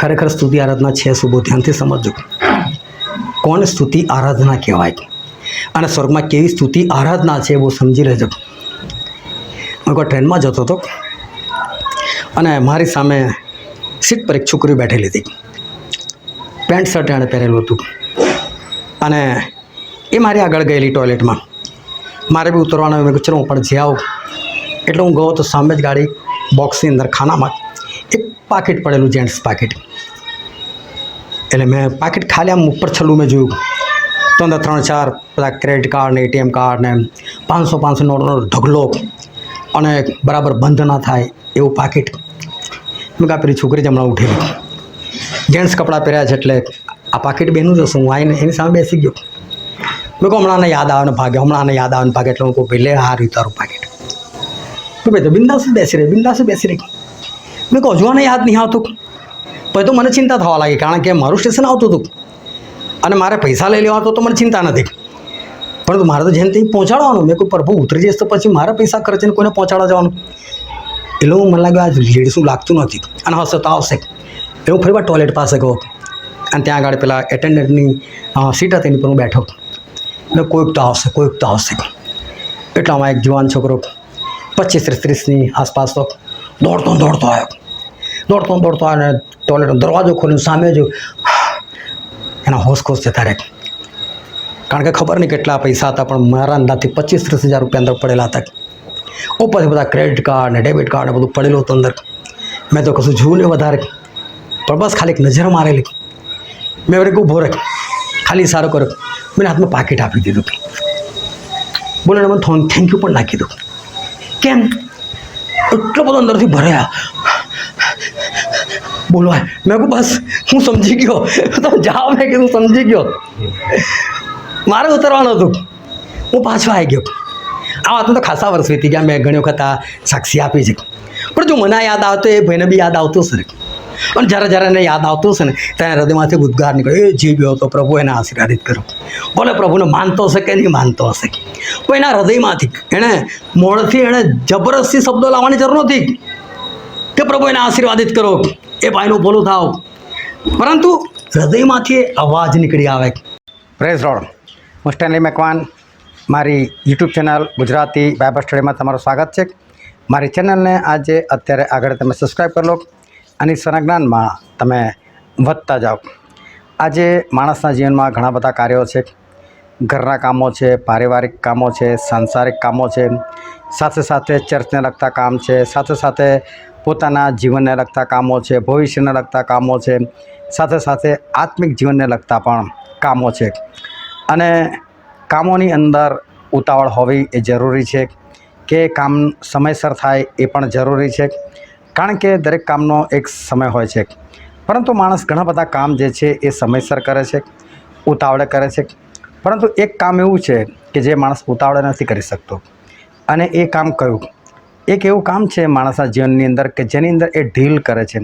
ખરેખર સ્તુતિ આરાધના છે શું? બહુ ધ્યાનથી સમજજો. કોણ સ્તુતિ આરાધના કહેવાય અને સ્વર્ગમાં કેવી સ્તુતિ આરાધના છે બહુ સમજી લેજો. હું કોઈ ટ્રેનમાં જતો હતો અને મારી સામે સીટ પર એક છોકરી બેઠેલી હતી. પેન્ટ શર્ટ એણે પહેરેલું હતું અને એ મારી આગળ ગયેલી ટોયલેટમાં. મારે બી ઉતરવાનું, મેં ચલો હું પણ જે આવું. એટલે હું ગયો તો સામે જ ગાડી બોક્સની અંદર ખાનામાં એક પાકીટ પડેલું, જેન્ટ્સ પાકીટ. એટલે મેં પાકીટ ખાલી આમ ઉપર છેલ્લું મેં જોયું તો અંદર 3-4 બધા ક્રેડિટ કાર્ડ ને ATM કાર્ડ ને 500 નોટનો ઢગલો અને બરાબર બંધ ના થાય એવું પાકીટ. મેં કહા પેલી છોકરી જ હમણાં ઉઠેલી, જેન્ટ્સ કપડાં પહેર્યા છે એટલે આ પાકીટ બેનું જશું. હું આવીને એની સામે બેસી ગયો. મેં કહું હમણાં યાદ આવે ને ભાગે, હમણાં યાદ આવે ને ભાગે. એટલે હું કહું ભાઈ લે આ રહ્યું તારું પાકીટ. તો ભાઈ તો બિંદાસ બેસી રહી, બિંદાસ બેસી રહી. મેં કહું હજુ આને યાદ નહીં આવતું. પછી તો મને ચિંતા થવા લાગી, કારણ કે મારું સ્ટેશન આવતું હતું અને મારે પૈસા લઈ લેવા તો મને ચિંતા નથી, પરંતુ મારે તો જેને ત્યાં પહોંચાડવાનું. મેં કોઈ પ્રભુ ઉતરી જઈશ તો પછી મારે પૈસા ખર્ચીને કોઈને પહોંચાડવા જવાનું. એટલે હું મને લાગ્યું આ લેડીસનું લાગતું નથી અને હશે તો આવશે. એટલે હું ફરી વાર ટોયલેટ પાસે ગયો અને ત્યાં આગળ પેલા એટેન્ડન્ટની સીટ હતી એની પર હું બેઠો. એટલે કોઈક તો આવશે, કોઈક તો આવશે. એટલામાં એક જુવાન છોકરો 25-30ની આસપાસ તો દોડતો આવ્યો અને ટોયલેટનો દરવાજો ખોલીને સામે જો એના હોશ જતા રહે. કારણ કે ખબર નહીં કેટલા પૈસા હતા, પણ મારા અંદાજથી 25-30 હજાર રૂપિયા અંદર પડેલા હતા. ઉપરથી બધા ક્રેડિટ કાર્ડ ને ડેબિટ કાર્ડ ને બધું પડેલું હતું અંદર. મેં તો કશું જોયું નહીં વધારે, પણ બસ ખાલી એક નજર મારેલી. મેં વળી ઊભો રહે, ખાલી સારો કર્યો. મેં હાથમાં પાકીટ આપી દીધું. બોલે મને થેન્ક યુ પણ નાખી દીધું. કેમ? એટલો બધો અંદરથી ભર્યા બોલવાય. મેં કહું બસ હું સમજી ગયો, તમે જાઓ. મેં કીધું સમજી ગયો, મારે ઉતરવાનું હતું. હું પાછો આવી ગયો. આ વાતમાં તો ખાસા વર્ષ વીતી ગયા. મેં ઘણી વખત આ સાક્ષી આપી છે, પણ જો મને યાદ આવતો એ ભાઈને બી યાદ આવતું હશે. અને જ્યારે એને યાદ આવતું હશે ને ત્યારે હૃદયમાંથી ઉદ્ગાર નીકળે, એ જે ગયો હતો પ્રભુ એને આશીર્વાદિત કરો. બોલે પ્રભુને માનતો હશે કે નહીં માનતો હશે, પણ એના હૃદયમાંથી એણે મોડથી એણે જબરદસ્તી શબ્દો લાવવાની જરૂર નથી કે પ્રભુ એને આશીર્વાદિત કરો, એ ભાઈનું ભલું થાવ, પરંતુ હૃદયમાંથી અવાજ નીકળી આવે. Praise lord. હું સ્ટેનલી મેકવાન, મારી યુટ્યુબ ચેનલ ગુજરાતી બાઇબલ સ્ટડીમાં તમારું સ્વાગત છે. મારી ચેનલને આજે અત્યારે આગળ તમે સબસ્ક્રાઈબ કરી લો અને ઈશ્વરના જ્ઞાનમાં તમે વધતા જાઓ. આજે માણસના જીવનમાં ઘણા બધા કાર્યો છે. ઘરના કામો છે, પારિવારિક કામો છે, સાંસારિક કામો છે, સાથે સાથે ચર્ચને લગતા કામ છે, સાથે સાથે પોતાના જીવનને લગતા કામો છે, ભવિષ્યને લગતા કામો છે, સાથે સાથે આત્મિક જીવનને લગતા પણ કામો છે. અને કામોની અંદર ઉતાવળ હોવી એ જરૂરી છે કે કામ સમયસર થાય એ પણ જરૂરી છે, કારણ કે દરેક કામનો એક સમય હોય છે. પરંતુ માણસ ઘણા બધા કામ જે છે એ સમયસર કરે છે, ઉતાવળે કરે છે. પરંતુ એક કામ એવું છે કે જે માણસ ઉતાવળે નથી કરી શકતો. અને એ કામ કયું? એક એવું કામ છે માણસના જીવનની અંદર કે જેની અંદર એ ઢીલ કરે છે,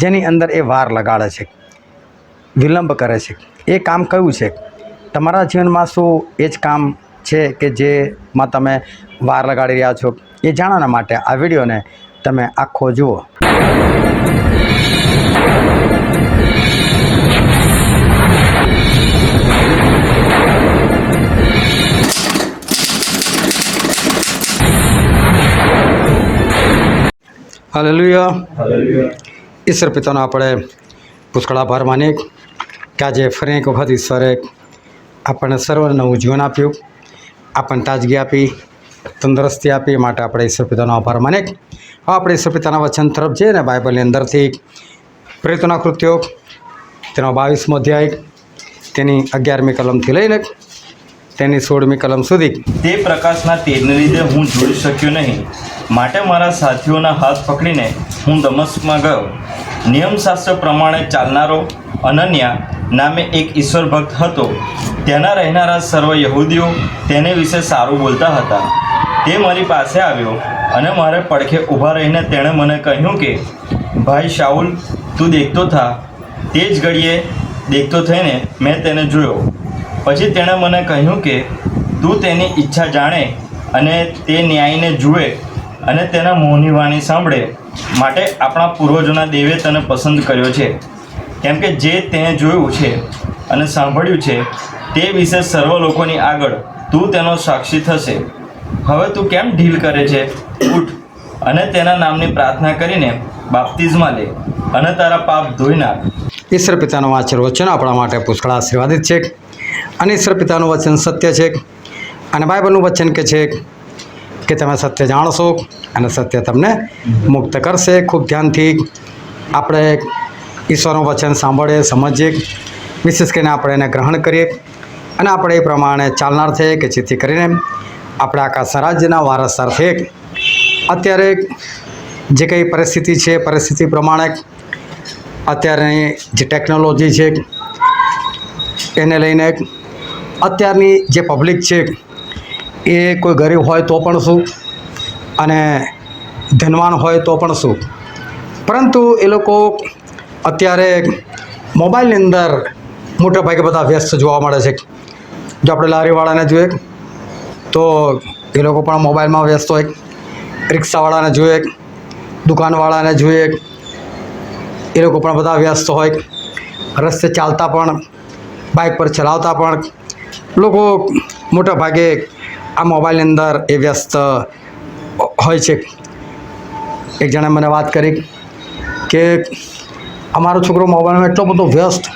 જેની અંદર એ વાર લગાડે છે, વિલંબ કરે છે. એ કામ કયું છે? તમારા જીવનમાં શું એ જ કામ છે કે જેમાં તમે વાર લગાડી રહ્યા છો? એ જાણવાના માટે આ વિડીયોને તમે આખો જુઓ. હાલેલુયા. ઈશ્વર પિતાનો આપણે પુષ્કળ આભાર માનીએ કે આજે ફરી એક વખત ઈશ્વરે આપણને સર્વને નવું જીવન આપ્યું, આપણને તાજગી આપી, તંદુરસ્તી આપી. માટે આપણે ઈશ્વર પિતાનો આભાર માનીએ. હવે આપણે ઈશ્વર પિતાના વચન તરફ જઈએ ને બાઇબલની અંદરથી પ્રેરિતોના કૃત્યો તેનો 22મો અધ્યાય તેની 11મી કલમથી લઈને તેની 16મી કલમ સુધી. તે પ્રકાશના તેજને લીધે હું જોઈ શક્યો નહીં, માટે મારા સાથીઓના હાથ પકડીને હું દમસ્કમાં ગયો. નિયમશાસ્ત્ર પ્રમાણે ચાલનારો અનન્યા નામે એક ઈશ્વર ભક્ત હતો. ત્યાંના રહેનારા સર્વ યહૂદીઓ તેને વિશે સારું બોલતા હતા. તે મારી પાસે આવ્યો અને મારે પડખે ઊભા રહીને તેણે મને કહ્યું કે ભાઈ શાઉલ, તું દેખતો થા. તે જ ઘડીએ દેખતો થઈને મેં તેને જોયો. પછી તેણે મને કહ્યું કે તું તેની ઈચ્છા જાણે અને તે ન્યાયને જુએ અને તેના મોંની વાણી સાંભળે, માટે આપણા પૂર્વજોના દેવે તને પસંદ કર્યો છે. કેમ કે જે તે જોયું છે અને સાંભળ્યું છે તે વિશે સર્વ લોકોની આગળ તું તેનો સાક્ષી થશે. હવે તું કેમ ઢીલ કરે છે? ઉઠ અને તેના નામની પ્રાર્થના કરીને બાપ્તિસ્મા લે અને તારા પાપ ધોઈ નાખ. ઈશ્વર પિતાનું વાંચેલું વચન આપણા માટે પુષ્કળ આશીર્વાદિત છે અને ઈશ્વર પિતાનું વચન સત્ય છે અને બાઇબલનું વચન કે છે કે તમે સત્ય જાણશો અને સત્ય તમને મુક્ત કરશે. ખૂબ ધ્યાનથી આપણે ઈશ્વરનું વચન સાંભળીએ, સમજીએ, વિશેષ કરીને આપણે એને ગ્રહણ કરીએ અને આપણે એ પ્રમાણે ચાલનાર થઈએ કે જેથી કરીને આપણે આકાશ રાજ્યના વારસદાર થઈએ. અત્યારે જે કંઈ પરિસ્થિતિ છે પરિસ્થિતિ પ્રમાણે અત્યારની જે ટેકનોલોજી છે એને લઈને અત્યારની જે પબ્લિક છે એ કોઈ ગરીબ હોય તો પણ શું અને ધનવાન હોય તો પણ શું, પરંતુ એ લોકો અત્યારે મોબાઈલની અંદર મોટા ભાગે બધા વ્યસ્ત જોવા મળે છે. જો આપણે લારીવાળાને જોઈએ તો એ લોકો પણ મોબાઈલમાં વ્યસ્ત હોય, રિક્ષાવાળાને જોઈએ, દુકાનવાળાને જોઈએ, એ લોકો પણ બધા વ્યસ્ત હોય, રસ્તે ચાલતા પણ, બાઇક પર ચલાવતા પણ લોકો મોટા ભાગે આ મોબાઈલની અંદર એ વ્યસ્ત હોય છે. એક જણે મને વાત કરી કે અમારો છોકરો મોબાઈલમાં એટલો બધો વ્યસ્ત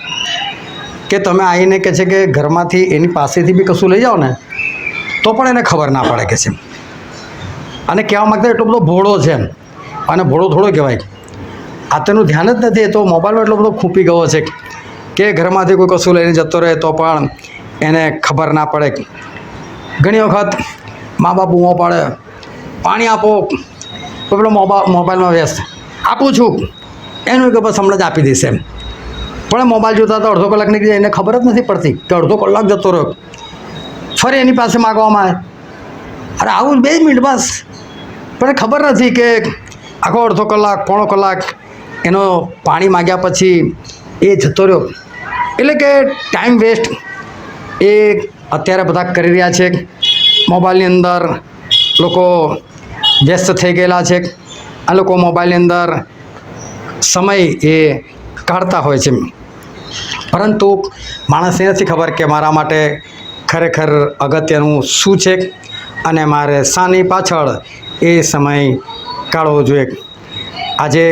કે તમે આવીને કહે છે કે ઘરમાંથી એની પાસેથી બી કશું લઈ જાઓ ને તો પણ એને ખબર ના પડે કે છે. અને કહેવા માગતા એટલો બધો ભોળો છે અને ભોળો થોડો કહેવાય, આ તેનું ધ્યાન જ નથી. એ તો મોબાઈલમાં એટલો બધો ખૂંપી ગયો છે કે ઘરમાંથી કોઈ કશું લઈને જતો રહે તો પણ એને ખબર ના પડે. ઘણી વખત મા બાપ બૂમો પાડે, પાણી આપો, તો પેલો મોબાઈલમાં વ્યસ્ત, આપું છું એનું કે બસ હમણાં જ આપી દઈશ એમ. પણ મોબાઈલ જોતા તો અડધો કલાક નીકળી જાય, એને ખબર જ નથી પડતી કે અડધો કલાક જતો રહ્યો. ફરી એની પાસે માગવામાં આવે, અરે આવું 2 મિનિટ બસ, પણ ખબર નથી કે આખો અડધો કલાક પોણો કલાક એનો પાણી માગ્યા પછી એ જતો રહ્યો. એટલે કે ટાઈમ વેસ્ટ એ અત્યારે બધા કરી રહ્યા છે. મોબાઈલની અંદર લોકો વ્યસ્ત થઈ ગયેલા છે. આ લોકો મોબાઈલની અંદર સમય એ કાઢતા હોય છે, પરંતુ માણસને નથી ખબર કે મારા માટે ખરેખર અગત્યનું શું છે અને મારે શાની પાછળ એ સમય કાઢવો જોઈએ. આજે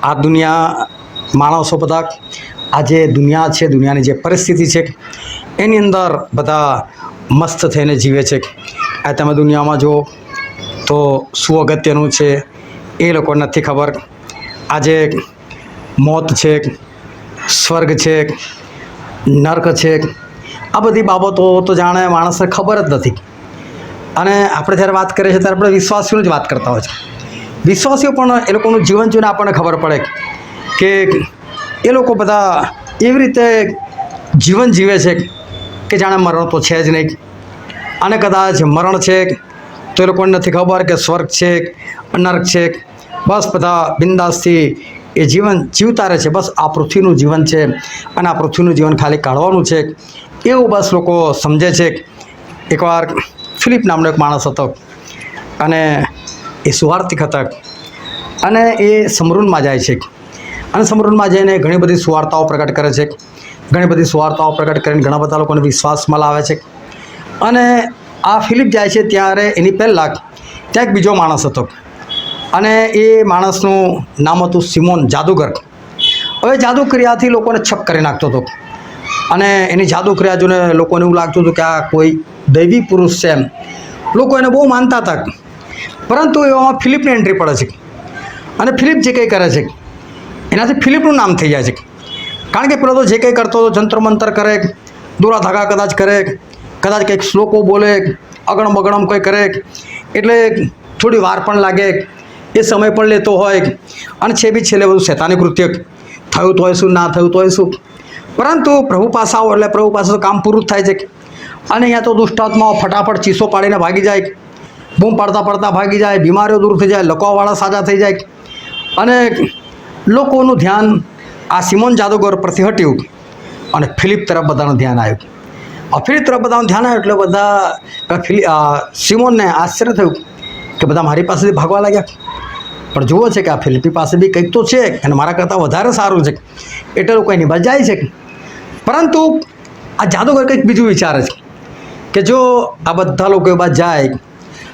આ દુનિયા માણસો બધા આજે દુનિયા છે, દુનિયાની જે પરિસ્થિતિ છે એની અંદર બધા મસ્ત થઈને જીવે છે. આ તમે દુનિયામાં જુઓ તો શું અગત્યનું છે એ લોકોને નથી ખબર. આજે મોત છે, સ્વર્ગ છે, નર્ક છે, આ બધી બાબતો તો જાણે માણસને ખબર જ નથી. અને આપણે જ્યારે વાત કરીએ છીએ ત્યારે આપણે વિશ્વાસીઓની જ વાત કરતા હોય છે. વિશ્વાસીઓ પણ એ લોકોનું જીવન જોઈને આપણને ખબર પડે કે એ લોકો બધા એવી રીતે જીવન જીવે છે કે જાણે મરણ તો છે જ નહીં. અને કદાચ મરણ છે તો એ લોકોને નથી ખબર કે સ્વર્ગ છે, નર્ક છે. બસ બધા બિંદાસથી એ જીવન જીવતા રહે છે. બસ આ પૃથ્વીનું જીવન છે અને આ પૃથ્વીનું જીવન ખાલી કાઢવાનું છે એવું બસ લોકો સમજે છે. એકવાર ફિલિપ નામનો એક માણસ હતો અને એ સુવાર્તિક હતા અને એ સમરૂનમાં જાય છે અને સમરૂનમાં જઈને ઘણી બધી સુવાર્તાઓ પ્રગટ કરે છે. ઘણી બધી સુવાર્તાઓ પ્રગટ કરીને ઘણા બધા લોકોને વિશ્વાસમાં લાવે છે. અને આ ફિલિપ જાય છે ત્યારે એની પહેલાં ત્યાં એક બીજો માણસ હતો અને એ માણસનું નામ હતું સિમોન જાદુગર. હવે જાદુ ક્રિયાથી લોકોને છક કરી નાખતો હતો અને એની જાદુ ક્રિયા જોઈને લોકોને એવું લાગતું હતું કે આ કોઈ દૈવી પુરુષ છે એમ. લોકો એને બહુ માનતા હતા. પરંતુ એવામાં ફિલિપની એન્ટ્રી પડે છે અને ફિલિપ જે કંઈ કરે છે એનાથી ફિલિપનું નામ થઈ જાય છે. કારણ કે પેલો તો જે કંઈ કરતો હતો, જંતર મંતર કરે, દોરા ધાગા કદાચ કરે, કદાચ કંઈક શ્લોકો બોલે, અગણમ બગણમ કંઈ કરે, એટલે થોડી વાર પણ લાગે, એ સમય પણ લેતો હોય અને છેલ્લે બધું શૈતાની કૃત્ય થયું તો હોય શું, ના થયું તો હોય શું. પરંતુ પ્રભુ પાસે આવો એટલે પ્રભુ પાસે તો કામ પૂરું જ થાય છે. અને અહીંયા તો દુષ્ટાત્માઓ ફટાફટ ચીસો પાડીને ભાગી જાય, બૂમ પાડતા પાડતા ભાગી જાય, બીમારીઓ દૂર થઈ જાય, લકવાવાળા સાજા થઈ જાય. અને લોકોનું ધ્યાન આ સિમોન જાદુગર પરથી હટ્યું અને ફિલિપ તરફ બધાનું ધ્યાન આવ્યું. ફિલિપ તરફ બધાનું ધ્યાન આવ્યું એટલે બધા સિમોનને આશ્ચર્ય થયું કે બધા મારી પાસેથી ભાગવા લાગ્યા. પણ જુઓ છે કે આ ફિલિપી પાસે બી કંઈક તો છે અને મારા કરતાં વધારે સારું છે, એટલે લોકો એની બાજુ જાય છે. પરંતુ આ જાદુગર કંઈક બીજું વિચારે છે કે જો આ બધા લોકો એ બાદ જાય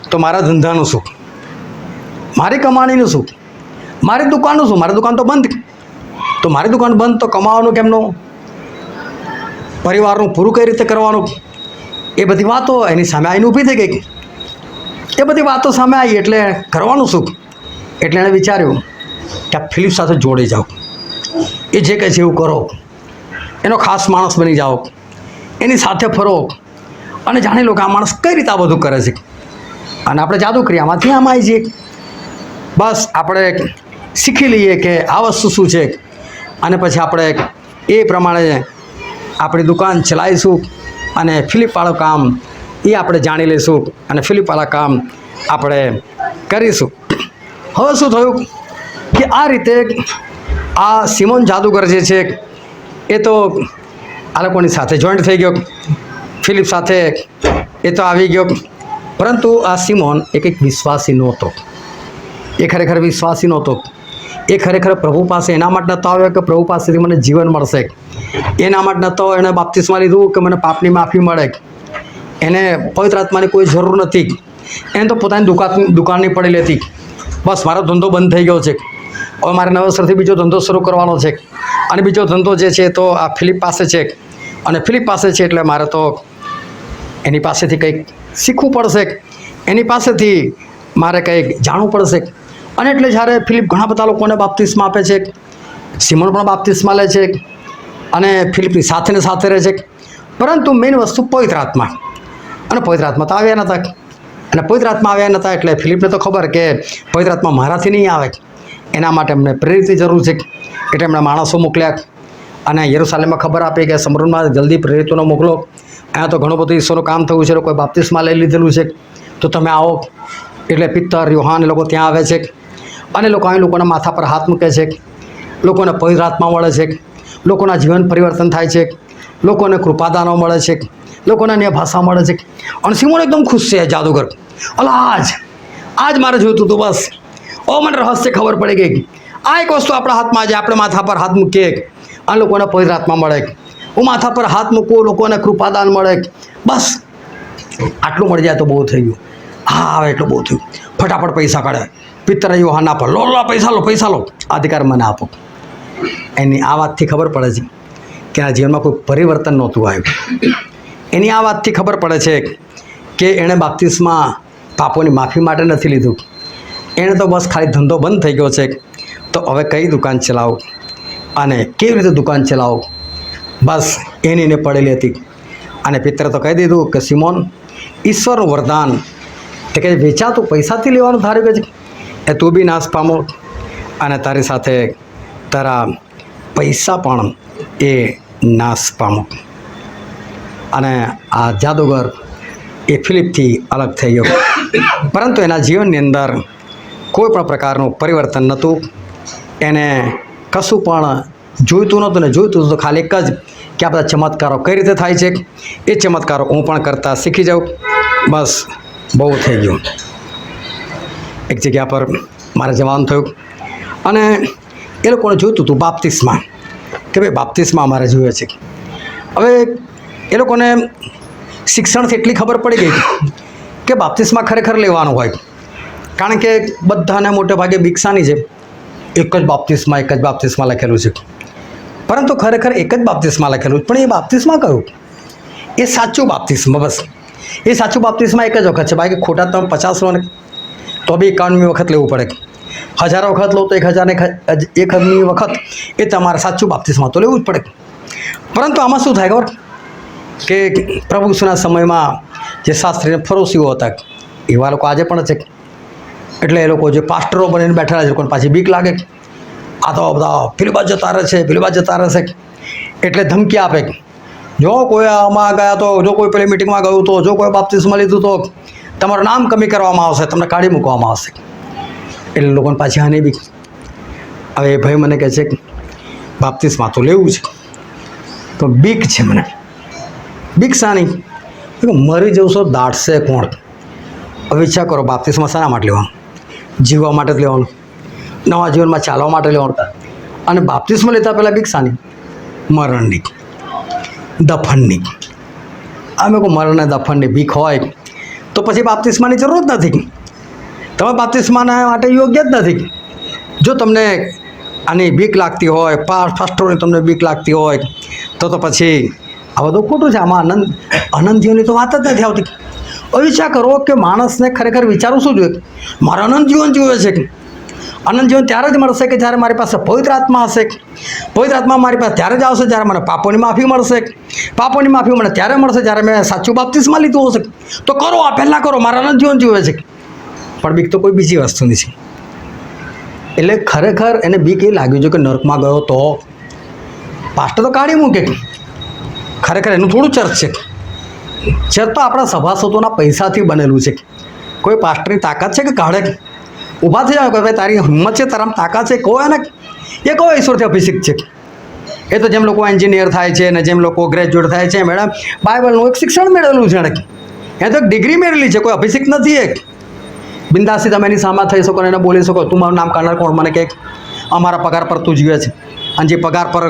તો મારા ધંધાનું શું, મારી કમાણીનું શું, મારી દુકાનનું શું? મારી દુકાન તો બંધ. તો મારી દુકાન બંધ તો કમાવાનું કેમનું, પરિવારનું પૂરું કઈ રીતે કરવાનું? એ બધી વાતો એની સામે આવીને ઊભી થઈ ગઈ. એ બધી વાતો સામે આવી એટલે કરવાનું શું? એટલે એણે વિચાર્યું કે આ ફિલિપ સાથે જોડી જાઓ, એ જે કહે છે એવું કરો, એનો ખાસ માણસ બની જાઓ, એની સાથે ફરો અને જાણી લો કે આ માણસ કઈ રીતે આ બધું કરે છે. અને આપણે જાદુ કરીએ આમાંથી આમ આવી જઈએ, બસ આપણે શીખી લઈએ કે આ વસ્તુ શું છે અને પછી આપણે એ પ્રમાણે આપણી દુકાન ચલાવીશું અને ફિલિપવાળું કામ એ આપણે જાણી લઈશું અને ફિલિપવાળા કામ આપણે કરીશું. હવે શું થયું કે આ રીતે આ સિમોન જાદુગર જે છે એ તો આ લોકોની સાથે જોઈન્ટ થઈ ગયો, ફિલિપ સાથે એ તો આવી ગયો. પરંતુ આ સિમોન એ કંઈક વિશ્વાસી નહોતો, એ ખરેખર વિશ્વાસી નહોતો. એ ખરેખર પ્રભુ પાસે એના માટે નહોતો આવ્યો કે પ્રભુ પાસેથી મને જીવન મળશે, એના માટે નહોતો એણે બાપ્તિસ્મા લીધું કે મને પાપની માફી મળે. એને પવિત્ર આત્માની કોઈ જરૂર નથી, એને તો પોતાની દુકાનની પડેલી હતી. બસ મારો ધંધો બંધ થઈ ગયો છે, હવે મારે નવેસરથી બીજો ધંધો શરૂ કરવાનો છે અને બીજો ધંધો જે છે તો આ ફિલિપ પાસે છે અને ફિલિપ પાસે છે એટલે મારે તો એની પાસેથી કંઈક શીખવું પડશે, એની પાસેથી મારે કંઈક જાણવું પડશે. અને એટલે જ્યારે ફિલિપ ઘણા બધા લોકોને બાપ્તિસ્મા આપે છે, સિમોન પણ બાપ્તિસ્મા લે છે અને ફિલિપની સાથે ને સાથે રહે છે. પરંતુ મેઇન વસ્તુ પવિત્ર આત્મા, અને પવિત્ર આત્મા તો આવ્યા નહોતા. અને પવિત્ર આત્મા આવ્યા નહોતા એટલે ફિલિપને તો ખબર કે પવિત્ર આત્મા મારાથી નહીં આવે, એના માટે એમને પ્રેરિતની જરૂર છે. એટલે એમણે માણસો મોકલ્યા અને યરૂશાલેમમાં ખબર આપી કે સમરૂનમાં જલ્દી પ્રેરિતોને મોકલો, અહીંયા તો ઘણું બધું ઈશ્વરનું કામ થયું છે, લોકોએ બાપ્તિસ્મા લઈ લીધેલું છે, તો તમે આવો. એટલે પિત્તર યોહાન એ લોકો ત્યાં આવે છે અને લોકો અહીં લોકોના માથા પર હાથ મૂકે છે, લોકોને પવિત્ર આત્મા મળે છે, લોકોના જીવન પરિવર્તન થાય છે, લોકોને કૃપાદાનો મળે છે, લોકોને અન્ય ભાષા મળે છે. અને સિમોન એકદમ ખુશ છે જાદુગર, અલા આજ મારે જોઈતું હતું, બસ ઓ મને રહસ્ય ખબર પડી ગઈ. આ એક વસ્તુ આપણા હાથમાં આજે આપણે માથા પર હાથ મૂકીએ અને લોકોને પવિત્ર આત્મા મળે, હું માથા પર હાથ મૂકું, લોકોને કૃપાદાન મળે, બસ આટલું મળી જાય તો બહુ થઈ ગયું. હા હવે એટલું બહુ થયું, ફટાફટ પૈસા કાઢે, પિત્તર યોહાન આપો, લો પૈસા લો, અધિકાર મને આપો. એની આ વાતથી ખબર પડે છે કે આ જીવનમાં કોઈ પરિવર્તન નહોતું આવ્યું. એની આ વાતથી ખબર પડે છે કે એણે બાપ્તિસ્મા પાપોની માફી માટે નથી લીધું, એણે તો બસ ખાલી ધંધો બંધ થઈ ગયો છે, તો હવે કઈ દુકાન ચલાવું અને કેવી રીતે દુકાન ચલાવું, બસ એની પડેલી હતી. અને પિત્તરે તો કહી દીધું કે સિમોન, ઈશ્વરનું વરદાન તે કે વેચાતું પૈસાથી લેવાનું ધાર્યું કે એ તું બી નાશ પામો અને તારી સાથે તારા પૈસા પણ એ નાશ પામો. અને આ જાદુગર એ ફિલિપથી અલગ થઈ ગયો, પરંતુ એના જીવનની અંદર કોઈ પણ પ્રકારનું પરિવર્તન નહોતું. એને કશું પણ જોઈતું નહોતું ને જોઈતું હતું ખાલી એક જ કે આ બધા ચમત્કારો કઈ રીતે થાય છે, એ ચમત્કારો હું પણ કરતા શીખી જાઉં. બસ બહુ થઈ ગયું. એક જગ્યા પર મારે જવાનું થયું અને એ લોકોને જોઈતું હતું બાપ્તિસ્મા, કે ભાઈ બાપ્તિસ્મા અમારે જોઈએ છે. હવે એ લોકોને શિક્ષણથી એટલી ખબર પડી ગઈ કે બાપ્તિસ્મા ખરેખર લેવાનું હોય, કારણ કે બધાને મોટે ભાગે ભિક્ષાની છે, એક જ બાપ્તિસ્મા લખેલું છે. પરંતુ ખરેખર એક જ બાપ્તિસ્મા લખેલું, પણ એ બાપ્તિસ્મા કયું? એ સાચું બાપ્તિસ્મા, બસ એ સાચું બાપ્તિસ્મા એક જ વખત છે. બાકી ખોટા તમે 50 લો ને તો બી 51મી વખત લેવું પડે, 1000 વખત લો તો 1001મી વખત એ તમારે સાચું બાપ્તિસ્મા તો લેવું જ પડે. પરંતુ આમાં શું થાય ખબર કે પ્રભુ ઈસુના સમયમાં જે શાસ્ત્રી ફરોશીઓ હતા એવા લોકો આજે પણ છે. એટલે એ લોકો જે પાસ્ટરો બનીને બેઠેલા છે, લોકોને પાછી બીક લાગે, આ તો બધા પેલી જતા રહે છે, એટલે ધમકી આપે, જો કોઈ આમાં ગયા તો, જો કોઈ પેલી મિટિંગમાં ગયું તો, જો કોઈ બાપ્તિસ્મા લીધું તો તમારું નામ કમી કરવામાં આવશે, તમને કાઢી મૂકવામાં આવશે. એટલે લોકોને પાછી આની બીક. હવે એ ભાઈ મને કહે છે કે બાપ્તિસ્મા તો લેવું છે, તો બીક છે મને. બીક શાની? મરી જવું છો દાટશે કોણ? હવે વિચાર કરો, બાપ્તિસ્મા શાના માટે લેવાનું? જીવવા માટે જ લેવાનું. નવા જીવનમાં ચાલવા માટે લેવાતા. અને બાપ્તિસ્મા લેતા પહેલાં બીક શાની? મરણની, દફનની. અમે કોઈ મરણ અને દફનની બીક હોય તો પછી બાપ્તિસ્માની જરૂર જ નથી. તમે બાપ્તિસ્માના માટે યોગ્ય જ નથી. જો તમને આની બીક લાગતી હોય, ફાસ્ટોની તમને બીક લાગતી હોય તો પછી આ બધું ખોટું છે. આમાં અનંત જીવનની તો વાત જ નથી આવતી. હવે વિચાર કરો કે માણસને ખરેખર વિચારવું શું જોઈએ? મારે અનંત જીવન જીવે છે. અનંત જીવન ત્યારે જ મળશે કે જ્યારે મારી પાસે પવિત્ર આત્મા હશે. પવિત્ર આત્મા મારી પાસે ત્યારે જ આવશે જ્યારે મને પાપોની માફી મળશે. પાપોની માફી મને ત્યારે મળશે જ્યારે મેં સાચું બાપ્તિસ્મા લીધું હશે. તો કરો, આ પહેલાં કરો. મારે અનંત જીવન જીવે છે. પણ બીક તો કોઈ બીજી વસ્તુની છે. એટલે ખરેખર એને બીક એ લાગ્યું છે કે નર્કમાં ગયો તો પાસ્ટર તો કાઢી મૂકે. ખરેખર એનું થોડું ચર્ચ છે. ચર્ચ તો આપણા સભાસદોના પૈસાથી બનેલું છે. કોઈ પાસ્ટરની તાકાત છે કે કાઢે? ઊભા થઈ જાવ કે ભાઈ તારી હિંમત છે, તારામાં તાકાત છે, કહો એને. એ કહો ઈશ્વરથી અભિષેક છે. એ તો જેમ લોકો એન્જિનિયર થાય છે ને જેમ લોકો ગ્રેજ્યુએટ થાય છે મેડમ, બાઇબલનું એક શિક્ષણ મેળવેલું છે. એને તો એક ડિગ્રી મેળવેલી છે, કોઈ અભિષેક નથી. એક બિંદાસી તમે એની સામા થઈ શકો ને એને બોલી શકો, તું મારું નામ કાઢનાર કોણ? મને કે અમારા પગાર પર તું જીવે છે. અને જે પગાર પર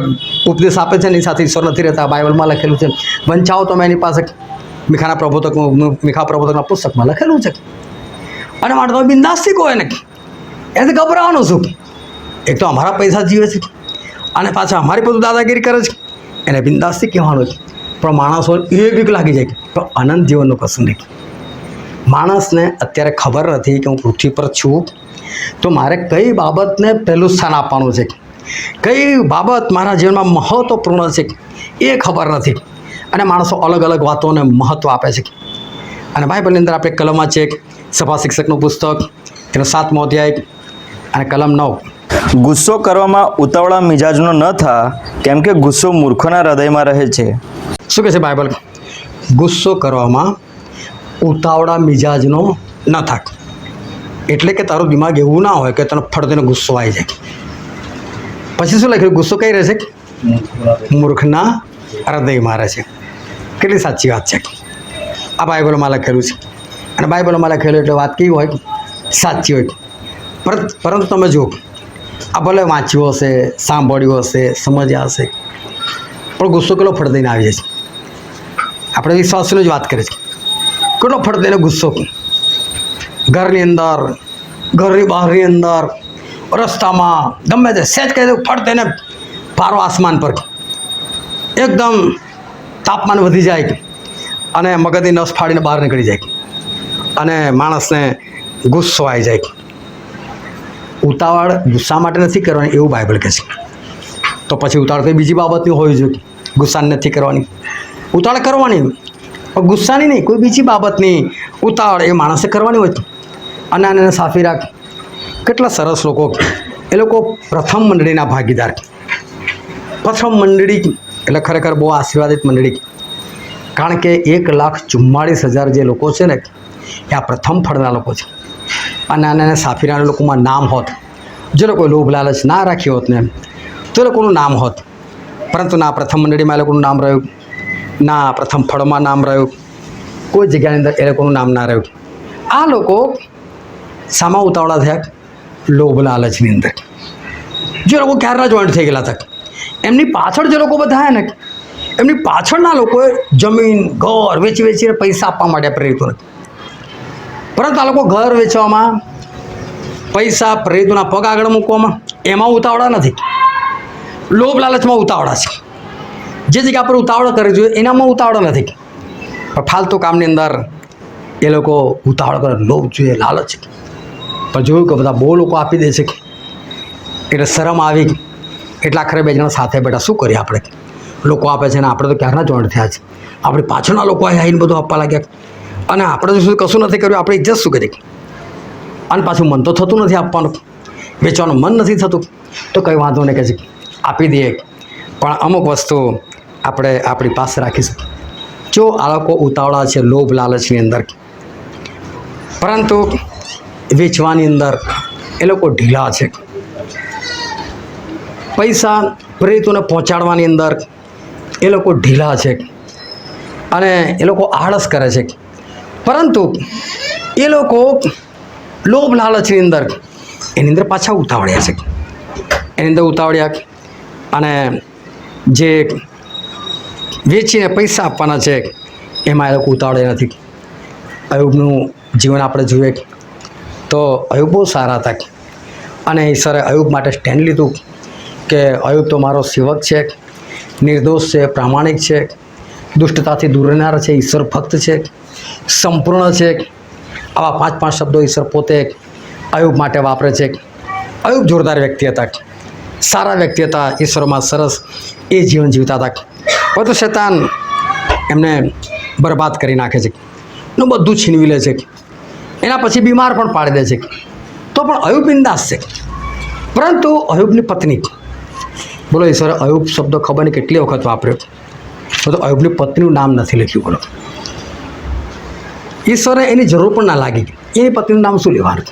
ઉપદેશ આપે છે એની સાથે ઈશ્વર નથી રહેતા. બાઇબલમાં લખેલું છે. વંચાવો તમે એની પાસે મીખા પ્રબોધકના પુસ્તકમાં લખેલું છે. અને માટે તમે બિંદાસથી કહો એને. એનાથી ગભરાવાનું શું? એક તો અમારા પૈસા જીવે છે અને પાછા અમારી બધું દાદાગીરી કરે છે. એને બિંદાસથી કહેવાનું છે. પણ માણસો એક બીક લાગી જાય તો અનંત જીવનનું કશું નહીં. માણસને અત્યારે ખબર નથી કે હું પૃથ્વી પર છું તો મારે કઈ બાબતને પહેલું સ્થાન આપવાનું છે, કઈ બાબત મારા જીવનમાં મહત્વપૂર્ણ છે એ ખબર નથી. અને માણસો અલગ અલગ વાતોને મહત્ત્વ આપે છે. અને બાઇબલની અંદર આપણે કલમમાં છે સભા શિક્ષકનું પુસ્તક, તેનો 7મો અધ્યાય અને કલમ 9. ગુસ્સો કરવામાં ઉતાવળા મિજાજનો ન થા, કેમ કે ગુસ્સો મૂર્ખોના હૃદયમાં રહે છે. શું કહે છે બાઇબલ? ગુસ્સો કરવામાં ઉતાવળા મિજાજનો ન થાક. એટલે કે તારું દિમાગ એવું ના હોય કે તને ફળતીનો ગુસ્સો આવી જાય. પછી શું લખ્યું? ગુસ્સો કઈ રહેશે? મૂર્ખના હૃદયમાં રહે છે. કેટલી સાચી વાત છે. આ બાઇબલમાં લખેલું છે. અને બાઇબલમાં લખેલું એટલે વાત કેવી હોય? સાચી હોય. પરંતુ તમે જુઓ, આ ભલે વાંચ્યું હશે, સાંભળ્યું હશે, સમજ્યા હશે, પણ ગુસ્સો કેટલો ફળદઈને આવી જાય છે. આપણે વિશ્વાસની જ વાત કરીએ છીએ. કેટલો ફળદઈને ગુસ્સો ઘરની અંદર, ઘરની બહારની અંદર, રસ્તામાં, ગમે તે સહેજ કહી દઉં ફળદઈને પારો આસમાન પર એકદમ તાપમાન વધી જાય અને મગજની નસ ફાડીને બહાર નીકળી જાય અને માણસને ગુસ્સો આવી જાય. ઉતાવળ ગુસ્સા માટે નથી કરવાની એવું બાઇબલ કહે છે. તો પછી ઉતાવળ કંઈ બીજી બાબતની હોવી જોઈએ. ગુસ્સાની નથી કરવાની, ઉતાવળ કરવાની પણ ગુસ્સાની નહીં, કોઈ બીજી બાબતની ઉતાવળ એ માણસે કરવાની હોય. અને આને સાફી રાખ. કેટલા સરસ લોકો, એ લોકો પ્રથમ મંડળીના ભાગીદાર. પ્રથમ મંડળી એટલે ખરેખર બહુ આશીર્વાદિત મંડળી. કારણ કે 1,44,000 જે લોકો છે ને એ આ પ્રથમ ફળના લોકો છે. અને આને સાફીરાના લોકોમાં નામ હોત, જે લોકોએ લોભ લાલચ ના રાખ્યો હોત ને તો એ લોકોનું નામ હોત. પરંતુ ના પ્રથમ મંડળીમાં એ લોકોનું નામ રહ્યું, ના પ્રથમ ફળમાં નામ રહ્યું, કોઈ જગ્યાની અંદર એ લોકોનું નામ ના રહ્યું. આ લોકો સામા ઉતાવળા થયા? લોભ લાલચની અંદર. જે લોકો ક્યારના જોઈન્ટ થઈ ગયેલા હતા, એમની પાછળ જે લોકો બધા ને એમની પાછળના લોકોએ જમીન ઘર વેચીને પૈસા આપવા માટે પ્રેરિતો નથી. પરંતુ આ લોકો ઘર વેચવામાં, પૈસા પ્રેરિતોના પગ આગળ મૂકવામાં એમાં ઉતાવળા નથી. લોભ લાલચમાં ઉતાવળા છે. જે જગ્યા પર ઉતાવળ કરવી જોઈએ એનામાં ઉતાવળ નથી. પણ ફાલતુ કામની અંદર એ લોકો ઉતાવળ કરે, લોભ જોઈએ, લાલચ. પણ જોયું કે બધા બહુ લોકો આપી દે છે એટલે શરમ આવી એટલે આખરે બે જણા સાથે બેઠા. શું કરીએ આપણે? લોકો આપે છે ને આપણે તો ક્યારના જોઈન્ટ થયા છે. આપણી પાછળના લોકો આવીને બધું આપવા લાગ્યા અને આપણે તો કશું નથી કર્યું. આપણે ઇજ્જત શું કરી? અને પાછું મન તો થતું નથી આપવાનું, વેચવાનું મન નથી થતું. તો કંઈ વાંધો નહીં, કહે છે આપી દઈએ, પણ અમુક વસ્તુ આપણે આપણી પાસે રાખીશું. જો આ લોકો ઉતાવળા છે લોભ લાલચની અંદર, પરંતુ વેચવાની અંદર એ લોકો ઢીલા છે. પૈસા પ્રેરિતોને પહોંચાડવાની અંદર એ લોકો ઢીલા છે અને એ લોકો આળસ કરે છે. પરંતુ એ લોકો લોભ લાલચની અંદર એની અંદર પાછા ઉતાવળ્યા છે. એની અંદર ઉતાવળ્યા અને જે વેચીને પૈસા આપવાના છે એમાં એ લોકો ઉતાવળ્યા નથી. અયુબનું જીવન આપણે જોઈએ તો અયુબ બહુ સારા હતા અને ઈશ્વરે અયુબ માટે સ્ટેન્ડ લીધું કે અયુબ તો મારો સેવક છે, નિર્દોષ છે, પ્રામાણિક છે, દુષ્ટતાથી દૂર રહેનાર છે, ઈશ્વર ભક્ત છે, સંપૂર્ણ છે. આવા 5 શબ્દો ઈશ્વર પોતે અયુબ માટે વાપરે છે. અયુબ જોરદાર વ્યક્તિ હતા, સારા વ્યક્તિ હતા, ઈશ્વરમાં સરસ એ જીવન જીવતા હતા. પરંતુ શૈતાન એમને બરબાદ કરી નાખે છે, એનું બધું છીનવી લે છે, એના પછી બીમાર પણ પાડી દે છે. તો પણ અયુબ બિંદાસ છે. પરંતુ અયુબની પત્ની, બોલો ઈશ્વરે અયુબ શબ્દ ખબર નહીં કેટલી વખત વાપર્યો, તો અયુબની પત્નીનું નામ નથી લખ્યું. બોલો, ઈશ્વરે એની જરૂર પણ ના લાગી, એની પત્નીનું નામ શું લેવાનું.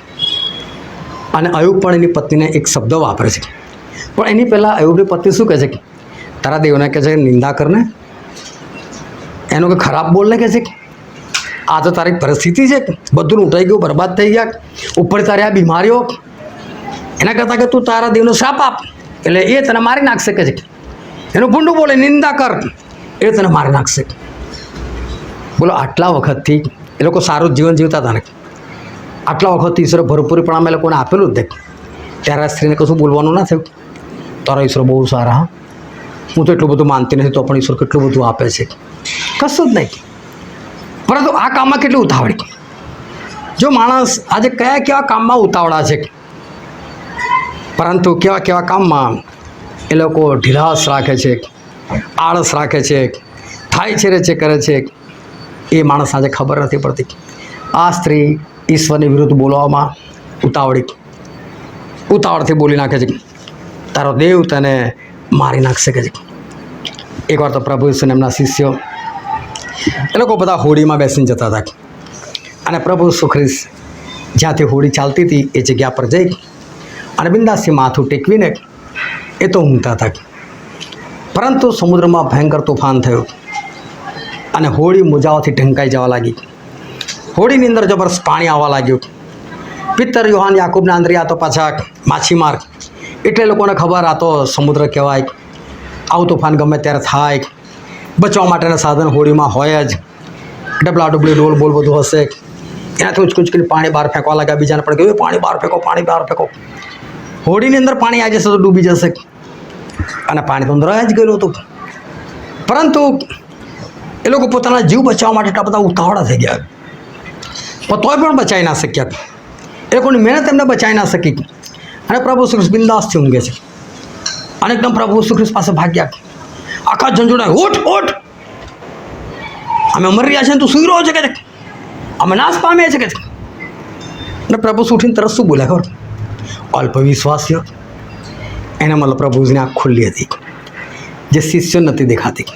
અને અયુબ પણ એની પત્નીને એક શબ્દ વાપરે છે. પણ એની પહેલાં અયુબની પત્ની શું કહે છે કે તારા દેવને કહે છે કે નિંદા કરને, એનો કે ખરાબ બોલને કહે છે કે આ તો તારી પરિસ્થિતિ છે, બધું લૂંટાઈ ગયું, બરબાદ થઈ ગયા, ઉપર તારી આ બીમારીઓ, એના કરતાં કે તું તારા દેવનો શ્રાપ આપ એટલે એ તને મારી નાખશે કે છે. એનું ભૂંડું બોલે, નિંદા કર, એ તને મારી નાખશે. બોલો, આટલા વખતથી એ લોકો સારું જીવન જીવતા હતા ને, આટલા વખતથી ઈશ્વરે ભરપૂરીપણામાં એ લોકોને આપેલું જ નહીં. ત્યારે આ સ્ત્રીને કશું બોલવાનું ના થયું. તારા ઈશ્વર બહુ સારા, હા, હું તો એટલું બધું માનતી નથી, તો પણ ઈશ્વર કેટલું બધું આપે છે. કશું જ નહીં. પરંતુ આ કામમાં કેટલી ઉતાવળી. જો માણસ આજે કયા કેવા કામમાં ઉતાવળા છે, પરંતુ કેવા કેવા કામમાં એ લોકો ઢીલાસ રાખે છે, આળસ રાખે છે, થાય છે કરે છે, એ માણસ આજે ખબર નથી પડતી. આ સ્ત્રી ઈશ્વરની વિરુદ્ધ બોલવામાં ઉતાવળથી બોલી નાખે છે, તારો દેવ તને મારી નાખશે કે છે. એકવાર તો પ્રભુ ઈસુને એમના શિષ્યો એ લોકો બધા હોડીમાં બેસીને જતા હતા અને પ્રભુ ઈસુ ખ્રિસ્ત જ્યાંથી હોડી ચાલતી હતી એ જગ્યા પર જઈ અને બિંદાસથી માથું ટેકવીને એ તો ઊંઘતા હતા. પરંતુ સમુદ્રમાં ભયંકર તોફાન થયું અને હોડી મોજાઓથી ઢંકાઈ જવા લાગી. હોડીની અંદર જબરદસ્ત પાણી આવવા લાગ્યું. પિત્તર, યોહાન, યાકૂબ, આંદ્રિયા તો પાછા માછીમાર, એટલે લોકોને ખબર આ તો સમુદ્ર કહેવાય, આવું તોફાન ગમે ત્યારે થાય, બચવા માટેના સાધન હોડીમાં હોય જ, ડબલા ડુબલી ડોલ બોલ બધું હશે. એનાથી ઉચકુચકીને પાણી બહાર ફેંકવા લાગ્યા. બીજાને પણ કહ્યું પાણી બહાર ફેંકો, પાણી બહાર ફેંકો. હોડીની અંદર પાણી આવી જશે તો ડૂબી જશે, અને પાણી તો અંદર જ ગયેલું હતું. પરંતુ એ લોકો પોતાના જીવ બચાવવા માટે એટલા બધા ઉતાવળા થઈ ગયા, પણ તોય પણ બચાવી ના શક્યા. એ લોકોની મહેનત એમને બચાવી ના શકી. અને પ્રભુ શ્રી કૃષ્ણ બિંદાસથી ઊંઘે છે અને એકદમ પ્રભુ શ્રી કૃષ્ણ પાસે ભાગ્યા. આખા ઝંઝોડા, ઉઠ ઉઠ, અમે મરી રહ્યા છીએ, તું સૂઈ રહ્યો છે કે અમે નાશ પામ્યા છે કે. અને પ્રભુ ઉઠીને તરત શું બોલ્યા ખબર, અલ્પ વિશ્વાસીઓ. એને મતલબ પ્રભુજીની આંખ ખુલ્લી હતી, જે શિષ્યો નથી દેખાતી.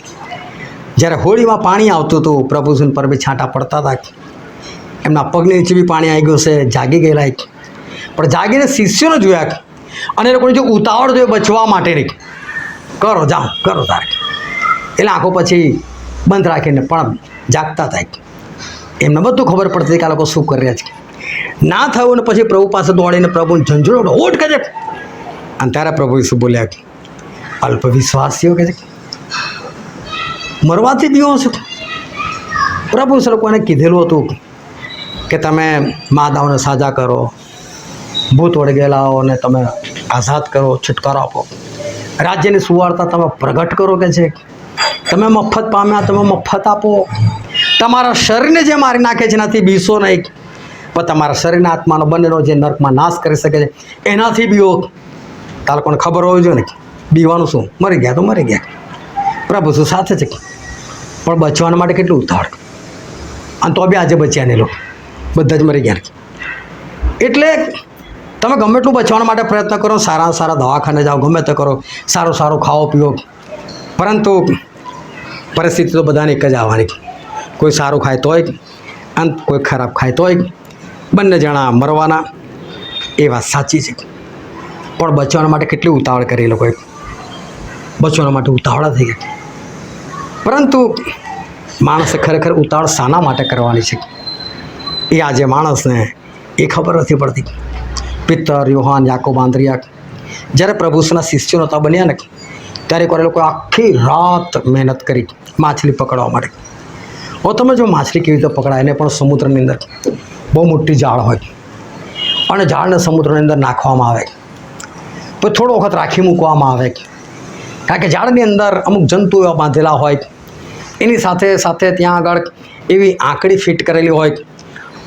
જ્યારે હોળીમાં પાણી આવતું હતું, પ્રભુજીને પર બી છાંટા પડતા હતા, એમના પગની નીચે બી પાણી આવી ગયું છે, જાગી ગયેલા. પણ જાગીને શિષ્યોને જોયા અને એ લોકોની જે ઉતાવળ જોઈએ બચવા માટેની, કરો જાઓ કરો તારે, એટલે આંખો પછી બંધ રાખીને પણ જાગતા થાય. એમને બધું ખબર પડતી કે આ લોકો શું કરી રહ્યા છે. ના થયું ને પછી પ્રભુ પાસે દોડીને પ્રભુને ઝંઝોડો ઓઠ કહે છે. અને ત્યારે પ્રભુ શું બોલ્યા, અલ્પ વિશ્વાસીઓ કહે છે, મરવાથી બીવો છો. પ્રભુ લોકોને કીધેલું હતું કે તમે માદાઓને સાજા કરો, ભૂત વળગેલાઓને તમે આઝાદ કરો, છુટકારો આપો, રાજ્યની સુવાર્તા તમે પ્રગટ કરો કે છે, તમે મફત પામ્યા તમે મફત આપો, તમારા શરીરને જે મારી નાખે છે એનાથી બીસો નહીં, પણ તમારા શરીરના આત્માનો બંનેનો જે નર્કમાં નાશ કરી શકે છે એનાથી બીઓ. તાર લોકોને ખબર હોવી જોઈએ ને, બીવાનું શું, મરી ગયા તો મરી ગયા, પ્રભુ શું સાથે છે. પણ બચવાના માટે કેટલું ઉતાવળ, અને તો બી આજે બચ્યા ને લોકો બધા જ મરી ગયા. એટલે તમે ગમે એટલું બચવાના માટે પ્રયત્ન કરો, સારા સારા દવાખાને જાઓ, ગમે તે કરો, સારું સારું ખાઓ પીઓ, પરંતુ પરિસ્થિતિ તો બધાને એક જ આવવાની. કોઈ સારું ખાય તોય અને કોઈ ખરાબ ખાય તોય બંને જણા મરવાના. એ વાત સાચી છે. પણ બચવાના માટે કેટલી ઉતાવળ કરી એ લોકોએ, બચવાના માટે ઉતાવળા થઈ ગયા. પરંતુ માણસે ખરેખર ઉતાવળ શાના માટે કરવાની છે એ આજે માણસને એ ખબર નથી પડતી. પિત્તર, યોહાન, યાકોબ, આંદ્રિયાક જ્યારે પ્રભુના શિષ્યો નહોતા બન્યા ને ત્યારે એકવાર એ લોકો આખી રાત મહેનત કરી માછલી પકડવા માટે. હવે તમે જો માછલી કેવી રીતે પકડાય, એને પણ સમુદ્રની અંદર બહુ મોટી જાળ હોય અને જાળને સમુદ્રની અંદર નાખવામાં આવે, પછી થોડો વખત રાખી મૂકવામાં આવે, કારણ કે જાળની અંદર અમુક જંતુઓ બાંધેલા હોય, એની સાથે સાથે ત્યાં આગળ એવી આંકડી ફિટ કરેલી હોય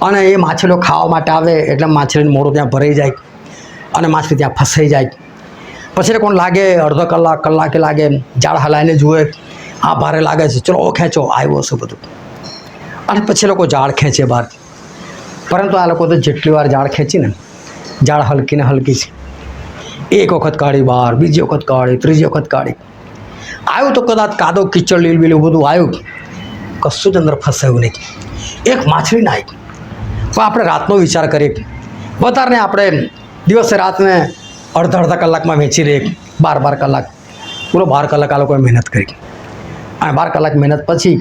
અને એ માછલીઓ ખાવા માટે આવે એટલે માછલીનું મોઢું ત્યાં ભરાઈ જાય અને માછલી ત્યાં ફસાઈ જાય. પછી કોણ લાગે અડધો કલાક કલાકે લાગે, જાળ હલાવીને જુએ, હા ભારે લાગે છે, ચલો ખેંચો, આવ્યું હશે બધું, અને પછી લોકો જાળ ખેંચે બહાર. પરંતુ આ લોકો તો જેટલી વાર જાળ ખેંચીને જાળ હલકી ને હલકી છે, એક વખત કાઢી બહાર, બીજી વખત કાઢી, ત્રીજી વખત કાઢી, આવ્યું તો કદાચ કાદો કીચડ લીલ બીલું બધું આવ્યું, કશું જ અંદર ફસાયું નહીં, એક માછલી ના આવી. પણ આપણે રાતનો વિચાર કરીએ, વધારે આપણે દિવસે રાતને અડધા કલાકમાં વેચી લઈએ, 12 કલાક, પૂરો 12 કલાક આ લોકોએ મહેનત કરી અને 12 કલાક મહેનત પછી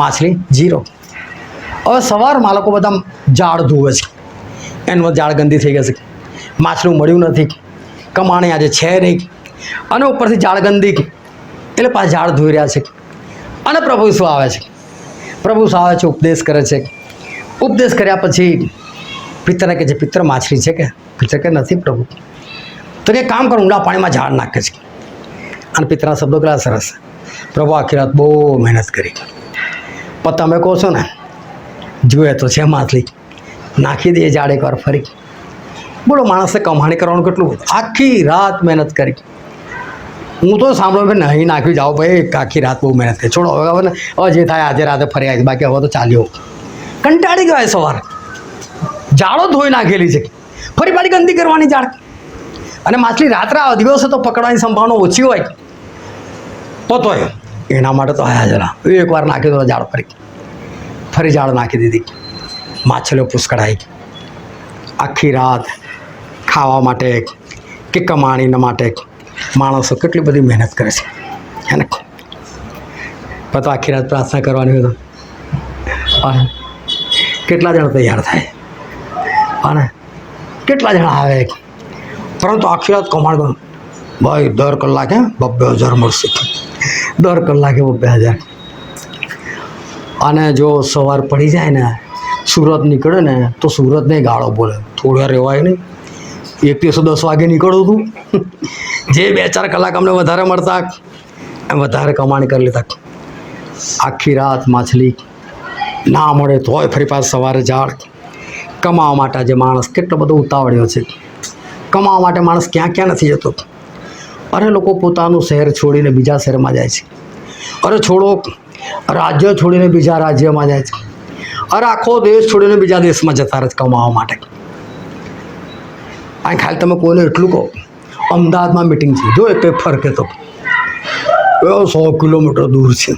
માછલી 0. હવે સવારમાં લોકો બધા જાળ ધોવે છે, એનું જાળ ગંદી થઈ ગઈ છે, માછલું મળ્યું નથી, કમાણી આજે છે નહીં, અને ઉપરથી જાળ ગંદી એટલે પાછા જાળ ધોઈ રહ્યા છે. અને પ્રભુ શું આવે છે, પ્રભુ શું આવે છે, ઉપદેશ કરે છે. ઉપદેશ કર્યા પછી પિત્તરને કહે છે, પિત્તર માછલી છે કે? પિત્તર કે નથી પ્રભુ. તો કે કામ કરો, ઊંડા પાણીમાં ઝાડ નાખે છે. અને પિત્તરના શબ્દો કેટલા સરસ, પ્રભુ આખી રાત બહુ મહેનત કરી, પણ તમે કહો છો ને જુએ તો છે માછલી, નાખી દઈએ ઝાડ એકવાર ફરી. બોલો, માણસે કમાણી કરવાનું કેટલું બધું, આખી રાત મહેનત કરી. હું તો સાંભળું કે નહીં નાખી જાઓ ભાઈ, આખી રાત બહુ મહેનત કરી, છોડો હવે ને, હવે જે થાય આજે રાતે ફરી આવી, બાકી હવે તો ચાલ્યો. કંટાળી ગયો સવાર, જાળો ધોઈ નાખેલી છે, ફરી પાછી ગંદી કરવાની જાળ. અને માછલી રાત્રે આવે, દિવસે તો પકડવાની સંભાવના ઓછી હોય, તોય એના માટે તો આયા જરા એકવાર નાખી દો જાળ, ફરી જાળ નાખી દીધી, માછલીઓ પુષ્કળાઈ. આખી રાત ખાવા માટે કે કમાણીના માટે માણસો કેટલી બધી મહેનત કરે છે, હે ને? પણ તો આખી રાત પ્રાર્થના કરવાની હોય તો અને કેટલા જણા તૈયાર થાય અને કેટલા જણા આવે, પરંતુ આખી રાત કમાણ કરો ભાઈ, દર કલાકે 2,000 મળશે, દર કલાકે 2,000. અને જો સવાર પડી જાય ને, સુરત નીકળે ને તો સુરતને ગાળો બોલે, થોડા રહેવાય નહીં. 1 દિવસે 10 વાગે નીકળું હતું, જે 2-4 કલાક અમને વધારે મળતા એમ વધારે કમાણી કરી લેતા. આખી રાત માછલી ના મળે તોય ફરી પાછું સવારે ઝાડ. કમાવા માટે આજે માણસ કેટલો બધો ઉતાવળ્યો છે, કમાવા માટે માણસ ક્યાં ક્યાં નથી જતો. અરે લોકો પોતાનું શહેર છોડીને બીજા શહેરમાં જાય છે, અરે છોડો રાજ્ય છોડીને બીજા રાજ્યમાં જાય છે, અરે આખો દેશ છોડીને બીજા દેશમાં જતા રહે કમાવા માટે. અને ખાલી તમે કોઈને એટલું કહો, અમદાવાદમાં મિટિંગ છે, જો એક ફરકે તો 100 કિલોમીટર દૂર છે,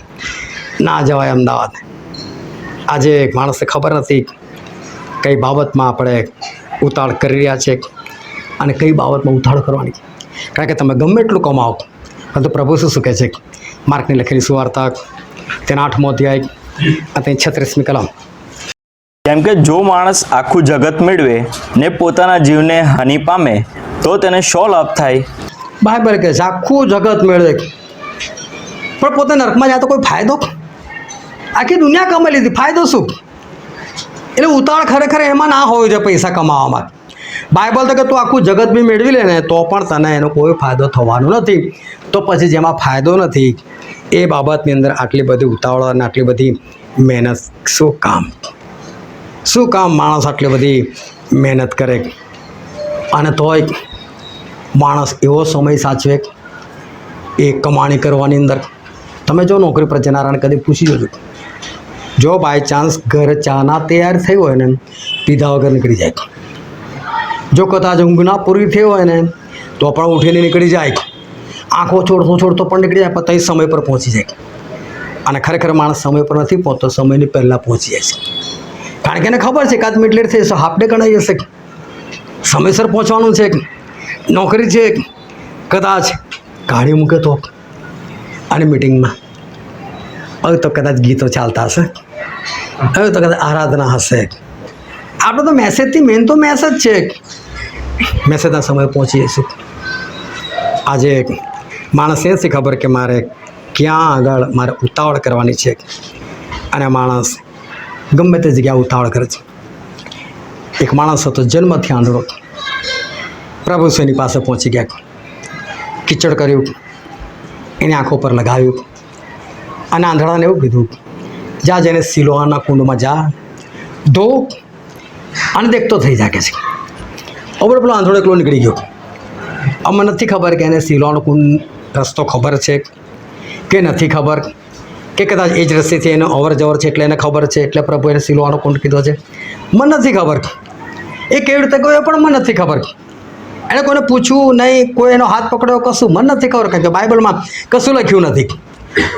ના જવાય અમદાવાદ. આજે માણસને ખબર નથી કઈ બાબતમાં આપણે ઉતાળ કરી રહ્યા છે અને કઈ બાબતમાં ઉતાળ કરવાની. કારણ કે તમે ગમે એટલું કમાવો, પરંતુ પ્રભુ શું કહે છે? માર્કની લખેલી સુવાર્તા તેના 8મો અધ્યાય અને 36મી કલમ. કેમ કે જો માણસ આખું જગત મેળવે ને પોતાના જીવને હાનિ પામે તો તેને શો લાભ થાય? બાઇબલ કહે છે આખું જગત મેળવે પણ પોતે નરકમાં જાય તો કોઈ ફાયદો? આખી દુનિયા કમાઈ લીધી, ફાયદો શું? એટલે ઉતાવળ ખરેખર એમાં ના હોવી જોઈએ પૈસા કમાવામાં. બાઇબલ તો કે તું આખું જગત બી મેળવી લે ને તો પણ તને એનો કોઈ ફાયદો થવાનો નથી. તો પછી જેમાં ફાયદો નથી એ બાબતની અંદર આટલી બધી ઉતાવળ અને આટલી બધી મહેનત શું કામ? શું કામ માણસ આટલી બધી મહેનત કરે? અને તોય માણસ એવો સમય સાચવે એ કમાણી કરવાની અંદર. તમે જો નોકરી પર જનારાને કદી પૂછી જોજો, જો બાય ચાન્સ ઘરે ચાના તૈયાર થઈ હોય ને પીધા વગર નીકળી જાય, જો કદાચ ઊંઘ ના પૂરી થઈ હોય ને તો પણ ઉઠીને નીકળી જાય, આંખો છોડતો પણ નીકળી જાય, પણ તઈ સમય પર પહોંચી જાય. અને ખરેખર માણસ સમય પર નથી પહોંચતો, સમયની પહેલાં પહોંચી જાય છે. કારણ કે એને ખબર છે એકાદ મિનિટ લેટ થઈ જશે, હાફ ડે ગણાઈ જશે, સમયસર પહોંચવાનું છે, નોકરી છે, કદાચ ગાડી મૂકે તો. અને મિટિંગમાં હવે તો કદાચ ગીતો ચાલતા હશે, હવે તો કદાચ આરાધના હશે. આપણે તો મેસેજથી મેન તો મેસેજ છે મેસેજના સમયે પહોંચી જઈશું. આજે માણસને નથી ખબર કે મારે ક્યાં આગળ મારે ઉતાવળ કરવાની છે, અને માણસ ગમે તે જગ્યાએ ઉતાવળ કરે છે. એક માણસ હતો જન્મથી આંધળો, પ્રભુ એની પાસે પહોંચી ગયા, કિચડ કર્યું, એની આંખો પર લગાવ્યું, અને આંધળાને એવું કીધું, જા જઈને સિલોઆના કુંડમાં જા, ધો અને દેખતો થઈ જાય કે છે. હવે પેલો આંધળો એકલો નીકળી ગયો. અમને નથી ખબર કે એને સિલોઆનો કુંડ રસ્તો ખબર છે કે નથી ખબર, કે કદાચ એ જ રસ્તેથી એનો અવર જવર છે એટલે એને ખબર છે, એટલે પ્રભુ એને સિલોઆનો કુંડ કીધો છે. મને નથી ખબર એ કેવી રીતે ગયો, પણ મને નથી ખબર. એણે કોઈને પૂછ્યું નહીં, કોઈ એનો હાથ પકડ્યો, કશું મને નથી ખબર, કારણ કે બાઇબલમાં કશું લખ્યું નથી.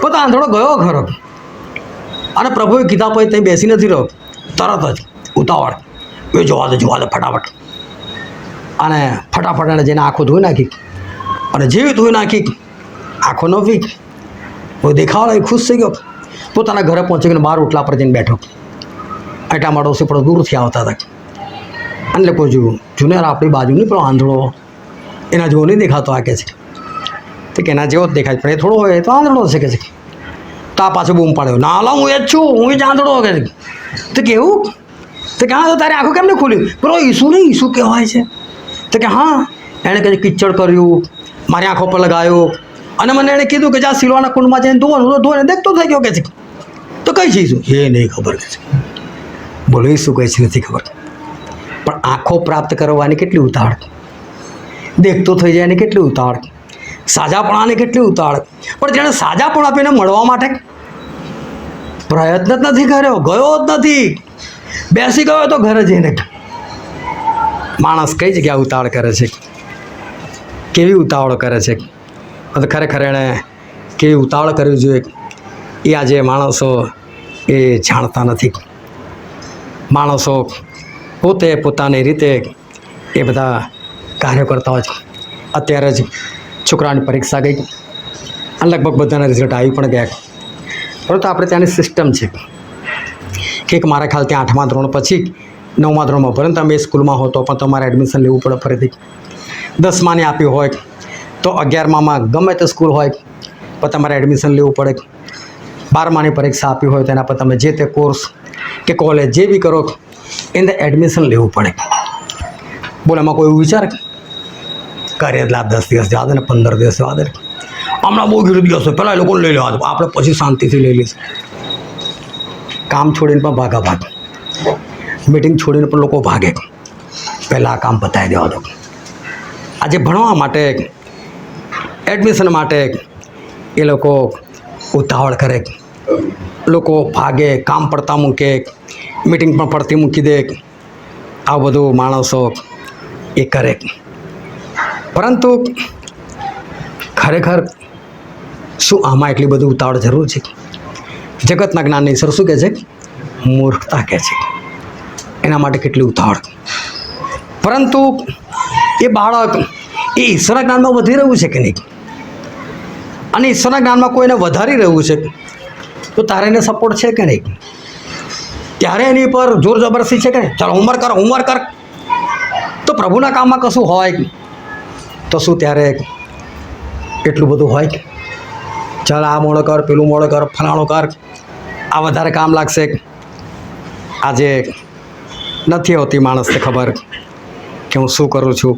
પોતા આંધળો ગયો ખરો, અને પ્રભુએ કીધા પછી ત્યાં બેસી નથી રહ્યો, તરત જ ઉતાવળ, એ જોવા દે ફટાફટ, અને ફટાફટ એને જઈને આંખો ધોઈ નાખી, અને જેવી ધોઈ નાખી આંખો નવી, કોઈ દેખાવા ખુશ થઈ ગયો. પોતાના ઘરે પહોંચી ગયો, બહાર ઓટલા પર જઈને બેઠો. એટલા માડોશી પણ દૂરથી આવતા હતા, અને લોકો જોયું, જુનિયર આપણી બાજુ નહીં, પેલો આંધળો એના જેવો નહીં દેખાતો આ કે છે. તો કે એના જેવો જ દેખાય, પણ એ થોડો હોય તો આંધળો છે કે છે. તો આ પાછો બૂમ પાડ્યો, ના લા હું એ જ છું, હું જ આંધળો કે છે. તો કેવું? તો કે હા, તો તારી આંખો કેમ નહીં ખુલી? પેલો ઈસુ નહીં, ઈસુ કહેવાય છે. તો કે હા, એણે કંઈ કિચડ કર્યું, મારી આંખો પર લગાવ્યું, અને મને એણે કીધું કે જ્યાં સિલોઆના કુંડમાં જઈને ધોવાનું, ધોઈને દેખતો થઈ ગયો કે છે. તો કઈ છે ઈસુ? એ નહીં ખબર કે છે. બોલો, ઈસુ કઈ છે નથી ખબર, પણ આંખો પ્રાપ્ત કરવાની કેટલી ઉતાવળ, દેખતો થઈ જાય એની કેટલી ઉતાવળ, સાજાપણાની કેટલી ઉતાવળ. પણ જેણે સાજાપણ આપીને મળવા માટે પ્રયત્ન જ નથી કર્યો, ગયો જ નથી, બેસી ગયો તો ઘરે જઈને. માણસ કઈ જગ્યાએ ઉતાવળ કરે છે, કેવી ઉતાવળ કરે છે, અને ખરેખર એણે કેવી ઉતાવળ કરવી જોઈએ એ આજે માણસો એ જાણતા નથી. માણસો પોતે પોતાની રીતે એ બધા કાર્યો કરતા હોય છે. અત્યારે જ છોકરાની પરીક્ષા ગઈ, અને લગભગ બધાના રિઝલ્ટ આવી પણ ગયા, પરંતુ આપણે ત્યાંની સિસ્ટમ છે કે એક મારા ખ્યાલ ત્યાં 8મા ધોરણ પછી 9મા ધોરણમાં ભલે તમે સ્કૂલમાં હો તો પણ તમારે એડમિશન લેવું પડે ફરીથી. 10માની આપી હોય તો 11મામાં ગમે તે સ્કૂલ હોય પણ તમારે એડમિશન લેવું પડે. 12માની પરીક્ષા આપી હોય તેના પર તમે જે તે કોર્સ કે કોલેજ જે બી કરો એને એડમિશન લેવું પડે. બોલો, એમાં કોઈ એવું વિચાર કરે એટલે 10 દિવસ જવા દે ને 15 દિવસ જવા દે, હમણાં બહુ ગીરું દિવસ હોય, પહેલાં એ લોકોને લઈ લેવા દો, આપણે પછી શાંતિથી લઈ લઈશું. કામ છોડીને પણ ભાગ, મિટિંગ છોડીને પણ લોકો ભાગે, પહેલાં આ કામ પતાવી દેવા દો. આજે ભણવા માટે, એડમિશન માટે એ લોકો ઉતાવળ કરે, લોકો ભાગે, કામ પડતા મૂકે, મિટિંગ પણ પડતી મૂકી દે, આ બધું માણસો એ કરે. પરંતુ ખરેખર શું આમાં એટલી બધી ઉતાવળ જરૂર છે? જગતના જ્ઞાનની ઈશ્વર શું કહે છે? મૂર્ખતા કહે છે. એના માટે કેટલી ઉતાવળ. પરંતુ એ બાળક એ ઈશ્વરના જ્ઞાનમાં વધી રહ્યું છે કે નહીં, અને ઈશ્વરના જ્ઞાનમાં કોઈને વધારી રહ્યું છે તો તારે એને સપોર્ટ છે કે નહીં? ત્યારે એની પર જોર જબરદસ્તી છે કે નહીં? ચાલો હોમવર્ક કર. તો પ્રભુના કામમાં કશું હોય તો શું ત્યારે એટલું બધું હોય કે ચાલ આ મોડો કર, પેલું મોડો કર, ફલાણો કર, આ વધારે કામ લાગશે? આજે નથી હોતી માણસને ખબર કે હું શું કરું છું,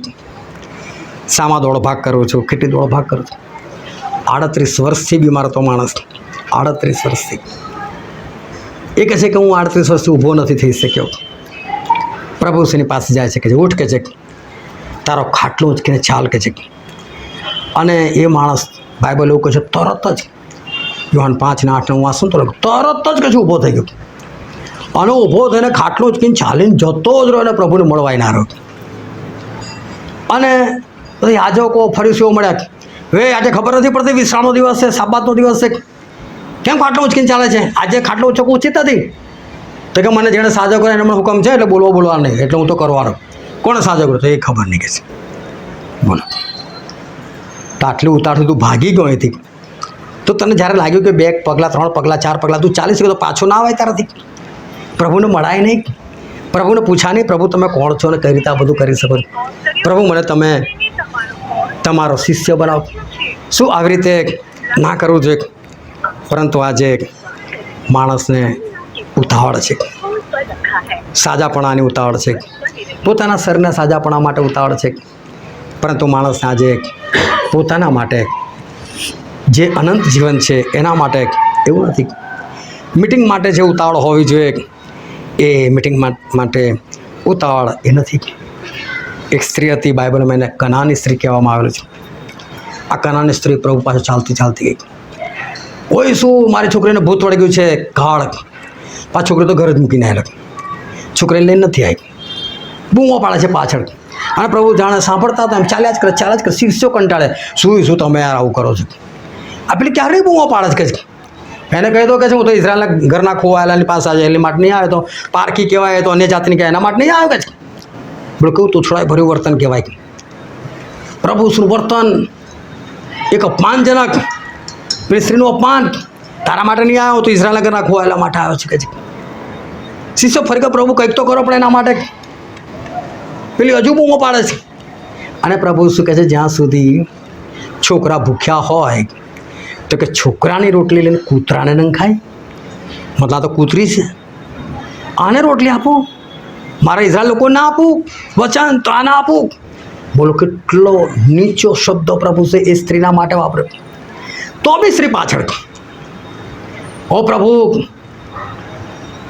શામાં દોડભાગ કરું છું, કેટલી દોડભાગ કરું છું. 38 વર્ષથી બીમાર હતો માણસ, 38 વર્ષથી. એ કહે છે કે હું 38 વર્ષથી ઊભો નથી થઈ શક્યો. પ્રભુશ્રીની પાસે જાય છે કે ઉઠ કે છે, તારો ખાટલો ઉચકીને ચાલ કે છે. અને એ માણસ, બાઇબલ એવું કહે છે, તરત જ યોહાન 5:8 હું વાંચું તો તરત જ કશું ઊભો થઈ ગયો, અને ઊભો થઈને ખાટલો ઉચકીને ચાલીને જતો જ રહ્યો, અને પ્રભુને મળવાય ના રહ્યો. અને પછી યાજકો ફરીસીઓ મળ્યા, હવે આજે ખબર નથી પડતી વિશ્રામનો દિવસ છે, સાબાતનો દિવસ છે, કેમ ખાટલો ઉચકીને ચાલે છે? આજે ખાટલો ઉચકવું ઉચિત નથી. તો કે મને જેણે સાજો કરે એને મને હુકમ છે, એટલે બોલવા નહીં, એટલે હું તો કરવાનો. કોણે સાજો કર્યો? તો એ ખબર નહીં કે છે. બોલો, તો આટલી ઉતારથી તું ભાગી ગયો અહીંથી, તો તને જ્યારે લાગ્યું કે 2 પગલાં 3 પગલાં 4 પગલાં તું ચાલી શકે તો પાછો ના આવે તારાથી? પ્રભુને મળાય નહીં, પ્રભુને પૂછ્યા નહીં, પ્રભુ તમે કોણ છો ને કઈ રીતે આ બધું કરી શકો છો? પ્રભુ મને તમે તમારો શિષ્ય બનાવો. શું આવી રીતે ના કરવું જોઈએ? પરંતુ આજે માણસને ઉતાવળ છે, સાજાપણાની ઉતાવળ છે, પોતાના શરીરના સાજાપણા માટે ઉતાવળ છે. પરંતુ માણસને આજે પોતાના માટે જે અનંત જીવન છે એના માટે એવું નથી. મીટિંગ માટે જે ઉતાવળ હોવી જોઈએ એ મીટિંગ માટે ઉતાવળ એ નથી. એક સ્ત્રી હતી, બાઇબલમાં એને કનાની સ્ત્રી કહેવામાં આવેલું છે. આ કનાની સ્ત્રી પ્રભુ પાસે ચાલતી ગઈ. ઓય શું મારી છોકરીને ભૂત વળી ગયું છે, કાળ. આ છોકરી તો ઘર જ મૂકીને આવેલો, છોકરીને લઈને નથી આવી. બૂમો પાડે છે પાછળ. અને પ્રભુ જાણે સાંભળતા હતા એમ ચાલ્યા જ કરે. શિષ્યો કંટાળે, શું તમે યાર આવું કરો છો? આ પેલી ક્યારેય બૂમો પાડે છે કે એને કહી દો કે હું તો ઇઝરાયલના ઘરના ખોવાયેલાની પાસે આજે એની માટે નહીં આવે, તો પારકી કહેવાય, તો અન્ય જાતિની કહેવાય, એના માટે નહીં આવે કે બોલો કેવું તોછડાય ભર્યું વર્તન કહેવાય. પ્રભુ શું વર્તન, એક અપમાનજનક. પેલી સ્ત્રીનું અપમાન, તારા માટે નહીં આવ્યો, તો ઇઝરાયલના ઘરના ખોવાયેલા માટે આવ્યો છે કે શિષ્યો ફરી કે પ્રભુ કંઈક તો કરો પણ એના માટે. પેલી હજુ બૂમો પાડે છે. અને પ્રભુ શું કહે છે, જ્યાં સુધી છોકરા ભૂખ્યા હોય તો કે છોકરાની રોટલી લઈને કૂતરાને ન ખાય. મતલબ તો કૂતરી છે, આને રોટલી આપું, મારા ઇઝરાયલ લોકો ના આપું વચન, તો આને આપું. બોલો કેટલો નીચો શબ્દ પ્રભુ છે એ સ્ત્રીના માટે વાપરે. તો બી સ્ત્રી પાછળ, ઓ પ્રભુ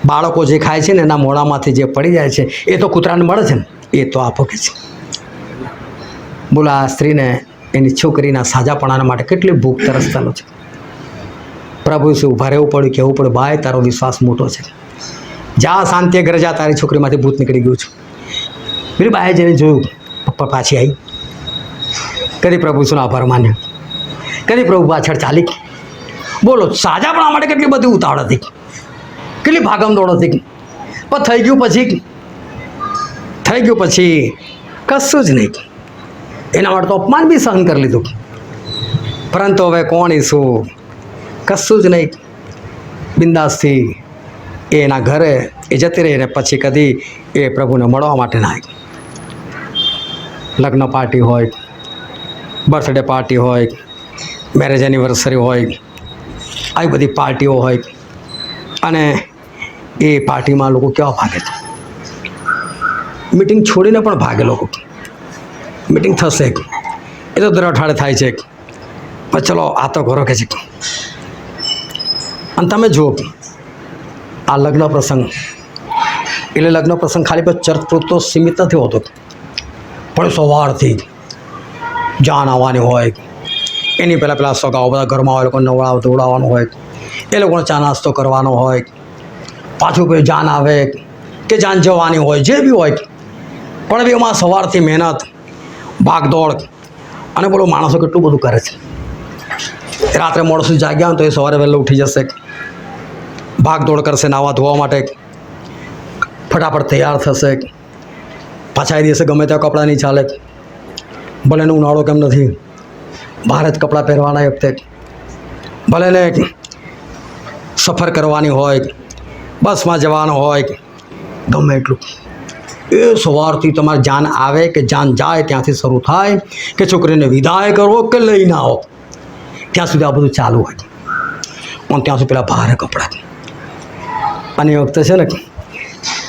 બાળકો જે ખાય છે ને એના મોઢામાંથી જે પડી જાય છે એ તો કૂતરાને મળે છે ને, એ તો આપો કે છે. બોલો આ સ્ત્રીને એની છોકરીના સાજાપણાના માટે કેટલી ભૂખ તરસતાનો છે. પ્રભુ શું ઊભા રહેવું પડ્યું, કહેવું પડ્યું, ભાઈ તારો વિશ્વાસ મોટો છે, જા શાંતિએ ઘરે જા, તારી છોકરીમાંથી ભૂત નીકળી ગયું છે. પેલી બાએ જઈને જોયું, પપ્પા પાછી આવી. કદી પ્રભુ શું આભાર માન્યો, કદી પ્રભુ પાછળ ચાલી. બોલો સાજાપણા માટે કેટલી બધી ઉતાવળ હતી, કેટલી ભાગમદોડ હતી. પણ થઈ ગયું પછી કશું જ નહીં. એના માટે તો અપમાન બી સહન કરી લીધું. પરંતુ હવે કોણ શું, કશું જ નહીં. બિંદાસથી એના ઘરે એ જતી રહી. ને પછી કદી એ પ્રભુને મળવા માટે ના આવી. લગ્ન પાર્ટી હોય, બર્થડે પાર્ટી હોય, મેરેજ એનિવર્સરી હોય, આવી બધી પાર્ટીઓ હોય. અને એ પાર્ટીમાં લોકો કેવા ભાગે છે, મીટિંગ છોડીને પણ ભાગે લોકો. મીટિંગ થશે એ તો દર અઠવાડિયે થાય છે, પણ ચલો આ તો કરો કે છે. અને તમે જુઓ આ લગ્ન પ્રસંગ, એટલે લગ્ન પ્રસંગ ખાલી પર ચર્ચ પૂરતો સીમિત નથી હોતો, પણ સવારથી જાન આવવાની હોય, એની પહેલાં સગાઓ બધા ઘરમાં હોય, લોકો નવડાવ ધોવડાવવાનું હોય, એ લોકોને ચા નાસ્તો કરવાનો હોય, પાછું પછી જાન આવે કે જાન જવાની હોય, જે બી હોય. પણ બી એમાં સવારથી મહેનત, ભાગદોડ. અને બોલો માણસો કેટલું બધું કરે છે. રાત્રે મોડું સુધી જાગ્યા હોય તો એ સવારે વહેલો ઉઠી જશે, ભાગદોડ કરશે, નાહવા ધોવા માટે ફટાફટ તૈયાર થશે. પાછા એ દિવસે ગમે ત્યાં કપડાં નહીં ચાલે, ભલે ને ઉનાળો કેમ નથી, બહાર જ કપડાં પહેરવાના એ વખતે, ભલે ને સફર કરવાની હોય, બસમાં જવાનું હોય, ગમે એટલું. એ સવારથી તમારે જાન આવે કે જાન જાય ત્યાંથી શરૂ થાય કે છોકરીને વિદાય કરો કે લઈને આવો, ત્યાં સુધી આ બધું ચાલુ હોય. અને ત્યાં સુધી પેલા ભારે કપડાં. અને એ વખતે છે ને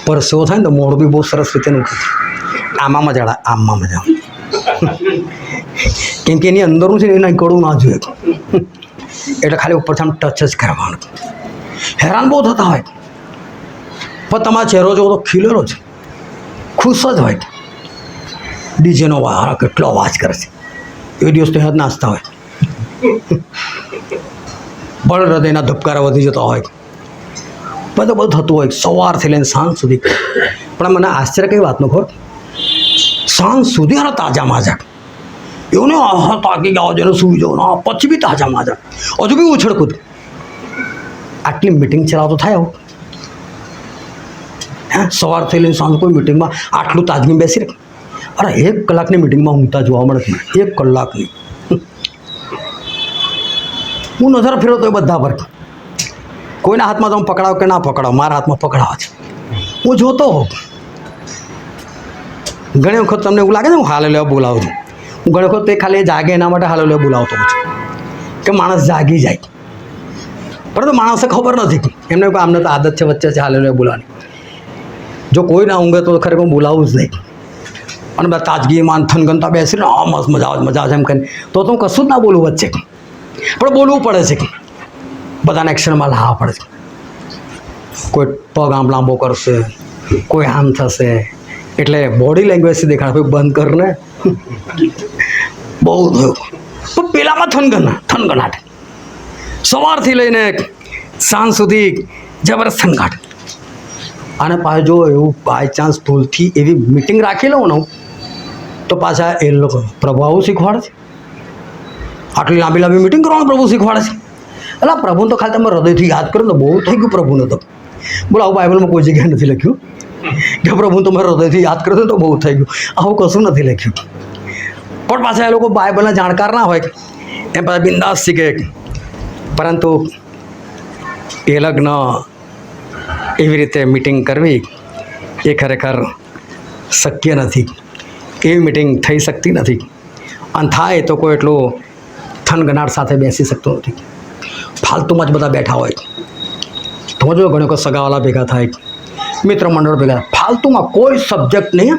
પરસેવો થાય ને તો મોઢું બી બહુ સરસ રીતે મૂકે, આમાં મજા આવે, આમાં મજા આવે. કેમ કે એની અંદરનું છે ને એને કડવું ના જોઈએ, એટલે ખાલી ઉપરથી આમ ટચ જ કરવાનું. હેરાન બહુ થતા હોય, પણ તમારો ચહેરો જોવો તો ખીલેલો છે, ખુશ જ હોય. ડીજેનો વારો કેટલો અવાજ કરે છે, એ દિવસ તો યાદ નાચતા હોય, બળ હૃદયના ધબકારા વધી જતા હોય, બધું થતું હોય સવારથી લઈને સાંજ સુધી. પણ મને આશ્ચર્ય કઈ વાતનો ખબર, સાંજ સુધી આના તાજા માજા, એવું ને તાકી ગાવ જેને સૂઈ જાવ ના, પછી બી તાજા માજા, હજુ બી ઉછળકૂદ. આટલી મિટિંગ ચલાવતો થાય આવું, હે સવારથી લઈને સાંજ કોઈ મિટિંગમાં આટલું તાજગી બેસી રહે. અરે 1 કલાકની મિટિંગમાં ઊંઘતા જોવા મળે છે, 1 કલાકની. હું નજર ફેરવતો હોય બધા પર, કોઈના હાથમાં તમે પકડાવો કે ના પકડાવો, મારા હાથમાં પકડાવા છે. હું જોતો હોઉં ઘણી વખત તમને એવું લાગે છે હું હાલેલુયા બોલાવું છું, હું ઘણી વખત તે ખાલી જાગે એના માટે હાલેલુયા બોલાવતો હોઉં છું કે માણસ જાગી જાય. પરંતુ માણસને ખબર નથી, એમને કોઈ આમને તો આદત છે વચ્ચે છે હાલેલુયા બોલવાની. જો કોઈ ના ઊંઘે તો ખરેખર હું બોલાવું જ નહીં. અને બધા તાજગીમાં થનગનતા બેસીને મસ્ત મજા આવે એમ કરીને તો હું કશું જ ના બોલું વચ્ચે, પણ બોલવું પડે છે. બધાને એક્શનમાં લાવવા પડે છે. કોઈ પગ આમ લાંબો કરશે, કોઈ આમ થશે, એટલે બોડી લેંગ્વેજથી દેખાડ ભાઈ બંધ કર ને. બહુ થયું પણ પેલામાં થનગનાટ સવારથી લઈને સાંજ સુધી જબરદસ્ત થનગાટ. અને પાછું જો એવું બાય ચાન્સ ભૂલથી એવી મિટિંગ રાખી લઉં ને તો પાછા એ લોકો પ્રભુ આવું શીખવાડે છે, આટલી લાંબી લાંબી મિટિંગ કરવાનું પ્રભુ શીખવાડે છે. એટલે પ્રભુને તો ખાલી તમે હૃદયથી યાદ કરો ને બહુ થઈ ગયું પ્રભુને તો. બોલો આવું બાઇબલમાં કોઈ જગ્યાએ નથી લખ્યું કે પ્રભુ તમે હૃદયથી યાદ કરો તો બહુ થઈ ગયું, આવું કશું નથી લખ્યું. પણ પાછા એ લોકો બાઇબલના જાણકાર ના હોય એમ પાછા બિંદાસ શીખે. પરંતુ એ લગ્ન એવી રીતે મિટિંગ કરવી એ ખરેખર શક્ય નથી, એવી મિટિંગ થઈ શકતી નથી. અને થાય તો કોઈ એટલું થનગનાટ સાથે બેસી શકતો નથી. ફાલતુમાં જ બધા બેઠા હોય. તમે જો ઘણી વખત સગાવાલા ભેગા થાય, મિત્ર મંડળ ભેગા, ફાલતુમાં કોઈ સબ્જેક્ટ નહીં,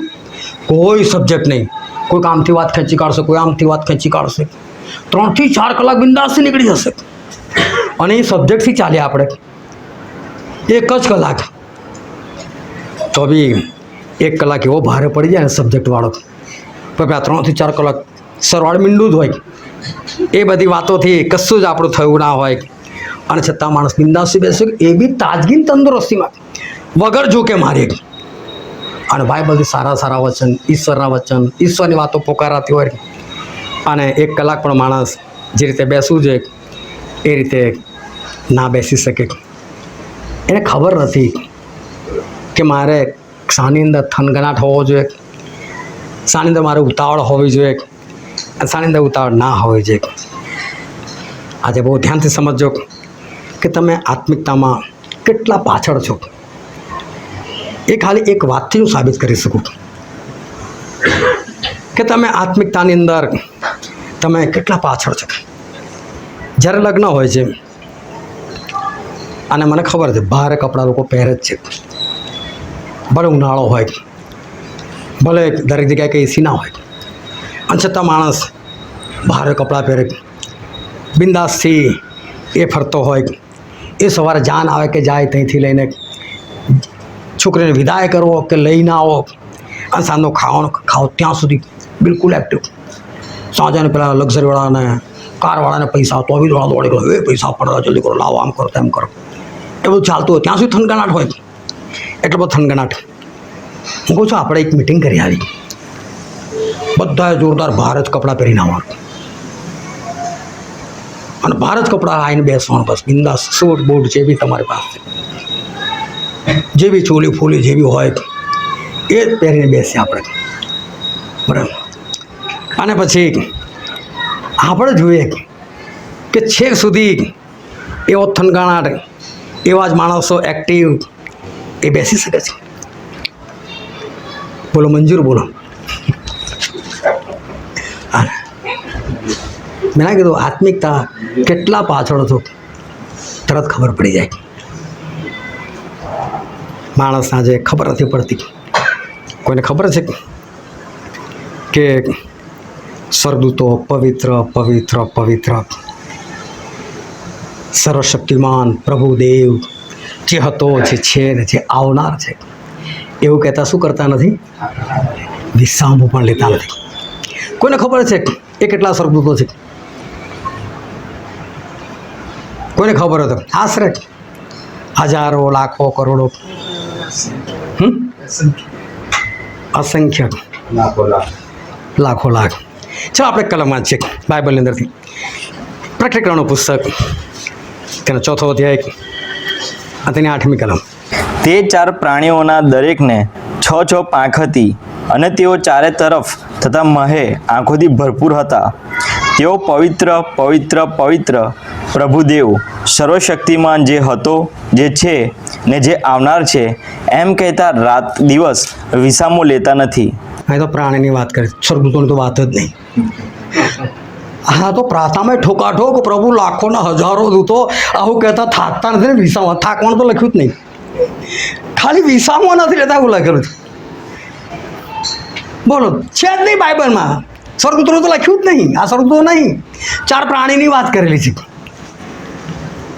કોઈ સબ્જેક્ટ નહીં. કોઈ આમથી વાત ખેંચી કાઢશે, કોઈ આમથી વાત ખેંચી કાઢશે. 3 થી 4 કલાક બિંદાસથી નીકળી જશે. અને એ સબ્જેક્ટથી ચાલીએ આપણે 1 જ કલાક, તો બી 1 કલાક એવો ભારે પડી જાય ને સબ્જેક્ટવાળો. પણ આ 3 થી 4 કલાક સરવાળ મીંડું જ હોય. એ બધી વાતોથી કશું જ આપણું થયું ના હોય, અને છતાં માણસ બિંદાસથી બેસે, એ બી તાજગી તંદુરસ્તીમાં વગર જોકે મારે. અને બાઇબલથી સારા સારા વચન, ઈશ્વરના વચન, ઈશ્વરની વાતો પોકારાતી હોય. અને 1 કલાક પણ માણસ જે રીતે બેસવું જોઈએ એ રીતે ના બેસી શકે. એને ખબર નથી કે મારે શાની અંદર થનગનાટ હોવો જોઈએ, શાની અંદર મારે ઉતાવળ હોવી જોઈએ, અને શાની અંદર ઉતાવળ ના હોવી જોઈએ. આજે બહુ ધ્યાનથી સમજજો કે તમે આત્મિકતામાં કેટલા પાછળ છો. એ ખાલી એક વાતથી હું સાબિત કરી શકું કે તમે આત્મિકતાની અંદર તમે કેટલા પાછળ છો. જ્યારે લગ્ન હોય છે અને મને ખબર છે ભારે કપડાં લોકો પહેરે જ છે, ભલે ઉનાળો હોય, ભલે દરેક જગ્યાએ કંઈ એસી ના હોય, અને છતાં માણસ ભારે કપડાં પહેરે, બિંદાસથી એ ફરતો હોય. એ સવારે જાન આવે કે જાય ત્યાંથી લઈને છોકરીને વિદાય કરવો કે લઈને આવો, અને સાંજનો ખાવાનો ખાઓ ત્યાં સુધી બિલકુલ એક્ટિવ. સાંજે પેલા લક્ઝરીવાળાને કારવાળાને પૈસા તો બી દોડી કરો, એ પૈસા પડવા જલ્દી કરો, લાવો, આમ કરો તેમ કરો, એ બધું ચાલતું હોય. ત્યાં સુધી થનગનાટ હોય, એટલો બધો થનગનાટ. હું કહું છું આપણે એક મિટિંગ કરી આવી, બધાએ જોરદાર ભારે જ કપડાં પહેરીને આવવાનું, અને ભારે જ કપડાં આવીને બેસવાનું, બસ બિંદાસ. સૂટ બૂટ જે બી તમારી પાસે, જે બી ચોલી ફોલી જે બી હોય એ જ પહેરીને બેસીએ આપણે, બરાબર. અને પછી આપણે જોઈએ કે છેક સુધી એવો થનગનાટ, એવા જ માણસો એક્ટિવ એ બેસી શકે છે. બોલો મંજૂર, બોલો. મેં ના કીધું આત્મિકતા કેટલા પાછળ છો તરત ખબર પડી જાય. માણસને આજે ખબર નથી પડતી. કોઈને ખબર છે કે સ્વર્ગદૂતો પવિત્ર પવિત્ર પવિત્ર, સર્વશક્તિમાન પ્રભુદેવ જે હતો, જે છે ને જે આવનાર છે, એવું કહેતા શું કરતા નથી? વિશ્રામ પણ લેતા નથી. કોઈને ખબર છે એ કેટલા સ્વર્ગદૂતો છે? કોઈને ખબર હતો? આશરે હજારો, લાખો, કરોડો, અસંખ્ય, લાખો લાખ. ચાલો આપણે કલમમાં છે બાઇબલની અંદરથી પ્રકટીકરણનું પુસ્તક, તેનો 4થો અધ્યાય અને તેની 8મી કલમ. તે 4 પ્રાણીઓના દરેકને 6 પાંખ હતી, અને તેઓ ચારે તરફ તથા મહે આંખોથી ભરપૂર હતા. તેઓ પવિત્ર પવિત્ર પવિત્ર પ્રભુદેવ સર્વશક્તિમાન જે હતો, જે છે ને જે આવનાર છે, એમ કહેતા રાત દિવસ વિસામો લેતા નથી. અહીં તો પ્રાણીની વાત કરી, સ્વર્ગદૂતોની તો વાત જ નહીં. હા તો પ્રાર્થનામાં ઠોકાઠોક પ્રભુ લાખોના હજારો દૂતો આવું કહેતા થાકતા નથી ને, વિસામાં થાકવાનું તો લખ્યું જ નહીં, ખાલી વિસામાં નથી લેતા એવું લખેલું છે. બોલો, છે જ નહીં બાઇબલમાં, સ્વર્ગદૂતોનું તો લખ્યું જ નહીં. આ સ્વર્ગદૂતો નહીં, 4 પ્રાણીની વાત કરેલી છે.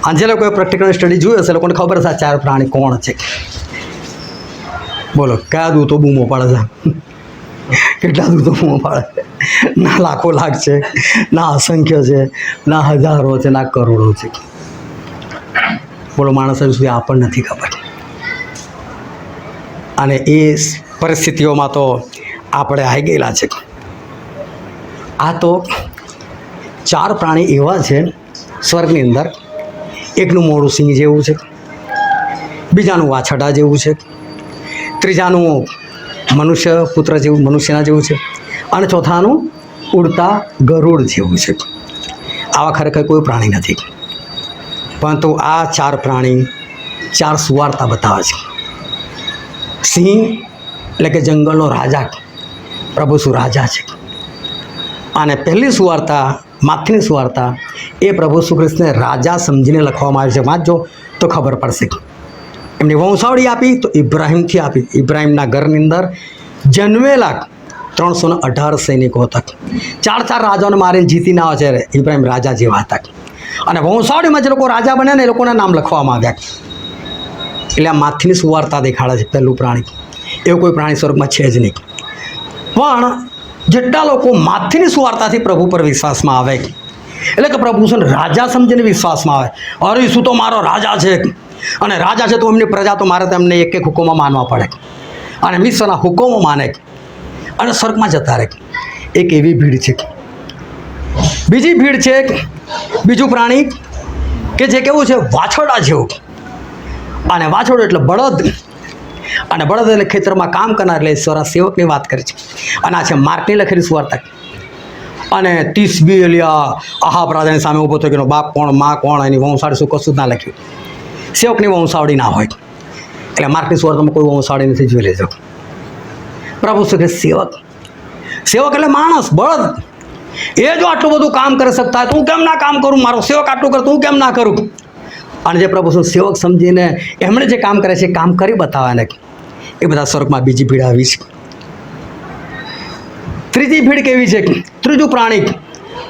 અને જે લોકોએ પ્રેક્ટિકલ સ્ટડી જોયું હશે એ લોકોને ખબર હશે આ 4 પ્રાણી કોણ છે. બોલો, કયા દૂતો બૂમો પાડે છે? કેટલા દૂતો બૂમો પાડે? ના લાખો લાખ છે, ના અસંખ્ય છે, ના હજારો છે, ના કરોડો છે. બોલો, માણસ હજુ સુધી આ પણ નથી ખબર. અને એ પરિસ્થિતિઓમાં તો આપણે આવી ગયેલા છે. આ તો 4 પ્રાણી એવા છે સ્વર્ગની અંદર. એકનું મોઢું સિંહ જેવું છે, બીજાનું વાછરડા જેવું છે, ત્રીજાનું મનુષ્ય પુત્ર જેવું, મનુષ્યના જેવું છે, અને ચોથાનું ઉડતા ગરુડ જેવું છે. આવા ખરેખર કોઈ પ્રાણી નથી, પરંતુ આ 4 પ્રાણી 4 સુવાર્તા બતાવે છે. સિંહ એટલે કે જંગલનો રાજા, પ્રભુ શું રાજા છે. અને પહેલી સુવાર્તા, માથીની સુવાર્તા, એ પ્રભુ શ્રી કૃષ્ણને રાજા સમજીને લખવામાં આવી છે. વાંચજો તો ખબર પડશે. એમની વંશાવળી આપી તો ઇબ્રાહીમથી આપી. ઇબ્રાહીમના ઘરની અંદર જન્મેલા 318 સૈનિકો હતા. 4 રાજાઓને મારીને જીતીને આવે છે. ઇબ્રાહીમ રાજા જેવા હતા. અને વંશાવળીમાં જે લોકો રાજા બન્યા ને એ લોકોના નામ લખવામાં આવ્યા. એટલે આ માથીની સુવાર્તા દેખાડે છે પહેલું પ્રાણી. એવું કોઈ પ્રાણી સ્વર્ગમાં છે જ નહીં. પણ જેટલા લોકો માથીની સુવાર્તાથી પ્રભુ પર વિશ્વાસમાં આવે, એટલે કે પ્રભુ શું રાજા સમજીને વિશ્વાસમાં આવે, અરે શું તો મારો રાજા છે, અને રાજા છે તો એમની પ્રજા, તો મારે તેમને એક એક હુકમો માનવા પડે, અને વિશ્વના હુકમો માને અને સ્વર્ગમાં જતા રહે. એક એવી ભીડ છે. બીજી ભીડ છે, બીજું પ્રાણી કે જે કેવું છે, વાછરડા જેવું. અને વાછરડો એટલે બળદ, અને બળદ એટલે ખેતરમાં કામ કરનાર, એટલે ઈશ્વરના સેવકની વાત કરી છે. અને આ છે માર્કની લખેલી સુવાર્તા. અને 30 બિલિયા આહાબ રાજાની સામે ઊભો થયો, કે એનો બાપ કોણ, મા કોણ, એની વંશાવળી શું, કશું જ ના લખ્યું. સેવકની વંશાવળી ના હોય, એટલે માર્કની સુવાર્તામાં કોઈ વંશાવળી નથી. જોઈ લેજો. પ્રભુ શું કે સેવક, સેવક એટલે માણસ, બળદ. એ જો આટલું બધું કામ કરી શકતા હોય તો હું કેમ ના કામ કરું? મારો સેવક આટલું કરે તો હું કેમ ના કરું? અને જે પ્રભુ શું સેવક સમજીને એમણે જે કામ કરે છે એ કામ કરી બતાવ્યા ને, એ બધા સ્વર્ગમાં બીજી ભીડ આવી છે. ત્રીજી ભીડ કેવી છે? ત્રીજું પ્રાણી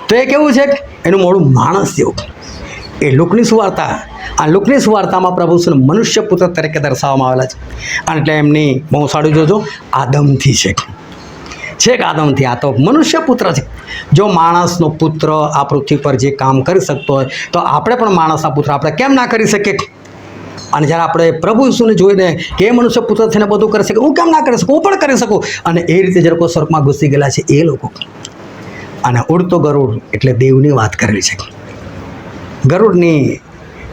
તો એ કેવું છે? એનું મોઢું માણસ જેવું. એ લુકની સુવાર્તા. આ લુકની સુવાર્તામાં પ્રભુ શું મનુષ્ય પુત્ર તરીકે દર્શાવવામાં આવેલા છે. અને એટલે એમની વંશાવળી જોજો, આદમથી છે. છેક આદમથી. આ તો મનુષ્ય પુત્ર છે. જો માણસનો પુત્ર આ પૃથ્વી પર જે કામ કરી શકતો હોય તો આપણે પણ માણસના પુત્ર આપણે કેમ ના કરી શકીએ? અને જ્યારે આપણે પ્રભુ ઈસુને જોઈને કે એ મનુષ્ય પુત્ર થઈને બધું કરી શકે, હું કેમ ના કરી શકું? હું પણ કરી શકું. અને એ રીતે જે લોકો સ્વર્ગમાં ઘૂસી ગયેલા છે એ લોકો. અને ઉડતો ગરુડ એટલે દેવની વાત કરેલી છે. ગરુડની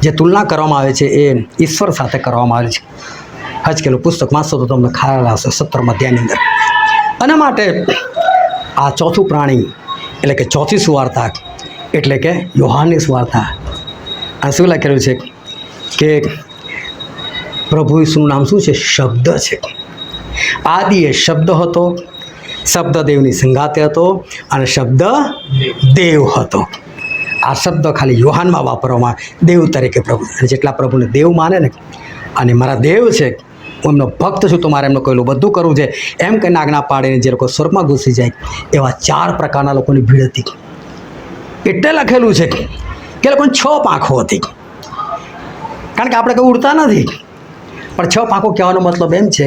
જે તુલના કરવામાં આવે છે એ ઈશ્વર સાથે કરવામાં આવે છે. હજકેલું પુસ્તક વાંચો તો તમને ખ્યાલ આવશે 17મા અધ્યાયની અંદર. અને માટે આ ચોથું પ્રાણી એટલે કે ચોથી સુવાર્તા એટલે કે યોહાનની સુવાર્તા. આ શું લખેલું છે કે પ્રભુ ઈસુનું નામ શું છે? શબ્દ છે. આદિએ શબ્દ હતો, શબ્દ દેવની સંગાતે હતો, અને શબ્દ દેવ હતો. આ શબ્દ ખાલી યોહાનમાં વાપરવામાં દેવ તરીકે પ્રભુ. અને જેટલા પ્રભુને દેવ માને ને, અને મારા દેવ છે, હું એમનો ભક્ત છું, તો મારે એમનું કહેલું બધું કરવું છે, એમ કહીને આજ્ઞા પાડીને જે લોકો સ્વર્ગમાં ઘૂસી જાય એવા 4 પ્રકારના લોકોની ભીડ હતી. એટલે લખેલું છે કે લોકોને 6 પાંખો હતી. કારણ કે આપણે કંઈ ઉડતા નથી, પણ 6 પાંખો કહેવાનો મતલબ એમ છે,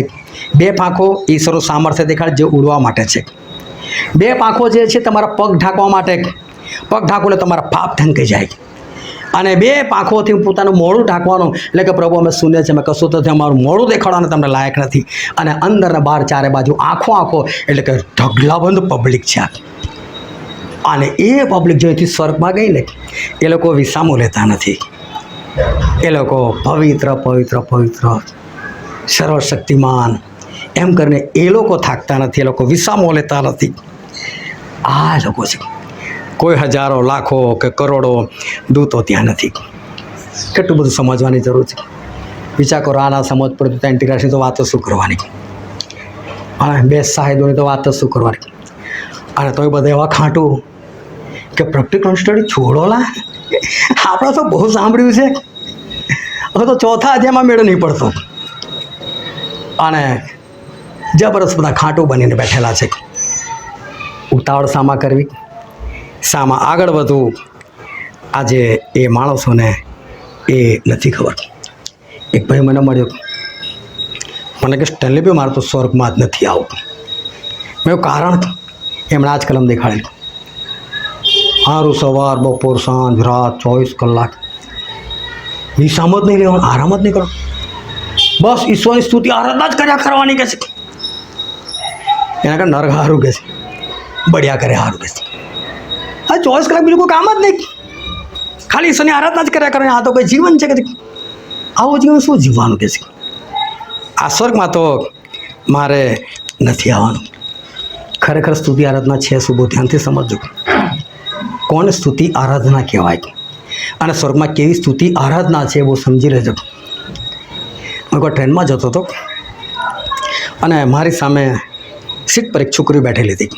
2 પાંખો ઈશ્વરનું સામર્થ્ય દેખાડે જે ઉડવા માટે છે. 2 પાંખો જે છે તમારા પગ ઢાંકવા માટે, પગ ઢાંકો એટલે તમારા પાપ ઢંકાઈ જાય. અને 2 પાંખોથી પોતાનું મોઢું ઢાંકવાનું, એટલે કે પ્રભુ અમે શૂન્ય છે, અમે કશું તો અમારું મોઢું દેખાડવાનું તમને લાયક નથી. અને અંદર ને બહાર ચારે બાજુ આંખો એટલે કે ઢગલાબંધ પબ્લિક છે. અને એ પબ્લિક જો અહીંથી સ્વર્ગમાં ગઈ ને, એ લોકો વિસામો લેતા નથી. એ લોકો પવિત્ર પવિત્ર પવિત્ર સર્વશક્તિમાન એમ કરીને એ લોકો થાકતા નથી, એ લોકો વિસામો લેતા નથી. આ લોકો છે. કોઈ હજારો લાખો કે કરોડો દૂતો ત્યાં નથી. કેટલું બધું સમજવાની જરૂર છે. વિચાર કરો, આના સમજ પડે તો ઇન્ટિગ્રેશન તો વાતો શું કરવાની. અને બે સાહેબોની તો વાત જ શું કરવાની. અને તોય બધા એવા ખાંટું કે પ્રેક્ટિકલ સ્ટડી છોડોલા, આપણે તો બહુ સાંભળ્યું છે, હવે તો ચોથા અધ્યાયમાં મેળો નહીં પડતો. અને જબરદસ્ત બધા ખાંટું બનીને બેઠેલા છે. ઉતાવળ સામા કરવી, સામા આગળ વધવું, આજે એ માણસોને એ નથી ખબર. એક ભાઈ મને મળ્યો, મને કે સ્ટેનલી બી મારે તો સ્વર્ગમાં જ નથી આવતું. મેં કારણ એમણે આજ કલમ દેખાડેલી, સારું સવાર બપોર સાંજ રાત 24 કલાક વિશ્રામ જ નહીં લેવાનો, આરામ જ નહીં કરો, બસ ઈશ્વરની સ્તુતિ આરાધના જ કર્યા કરવાની કે છે. એના કારણે નરક સારું કે છે, બળ્યા કરે સારું કે છે. હા 24 કલાક બીજું કોઈ કામ જ નહીં, ખાલી ઈશ્વરની આરાધના જ કર્યા કરવાની. આ તો કોઈ જીવન છે કે આવું જીવન શું જીવવાનું કે છે. આ સ્વર્ગમાં તો મારે નથી આવવાનું. ખરેખર સ્તુતિ આરાધના છે શું? બહુ ધ્યાનથી સમજજો. કોને સ્તુતિ આરાધના કહેવાય અને સ્વર્ગમાં કેવી સ્તુતિ આરાધના છે એ બહુ સમજી લેજો. હું કોઈ ટ્રેનમાં જતો હતો અને મારી સામે સીટ પર એક છોકરી બેઠેલી હતી.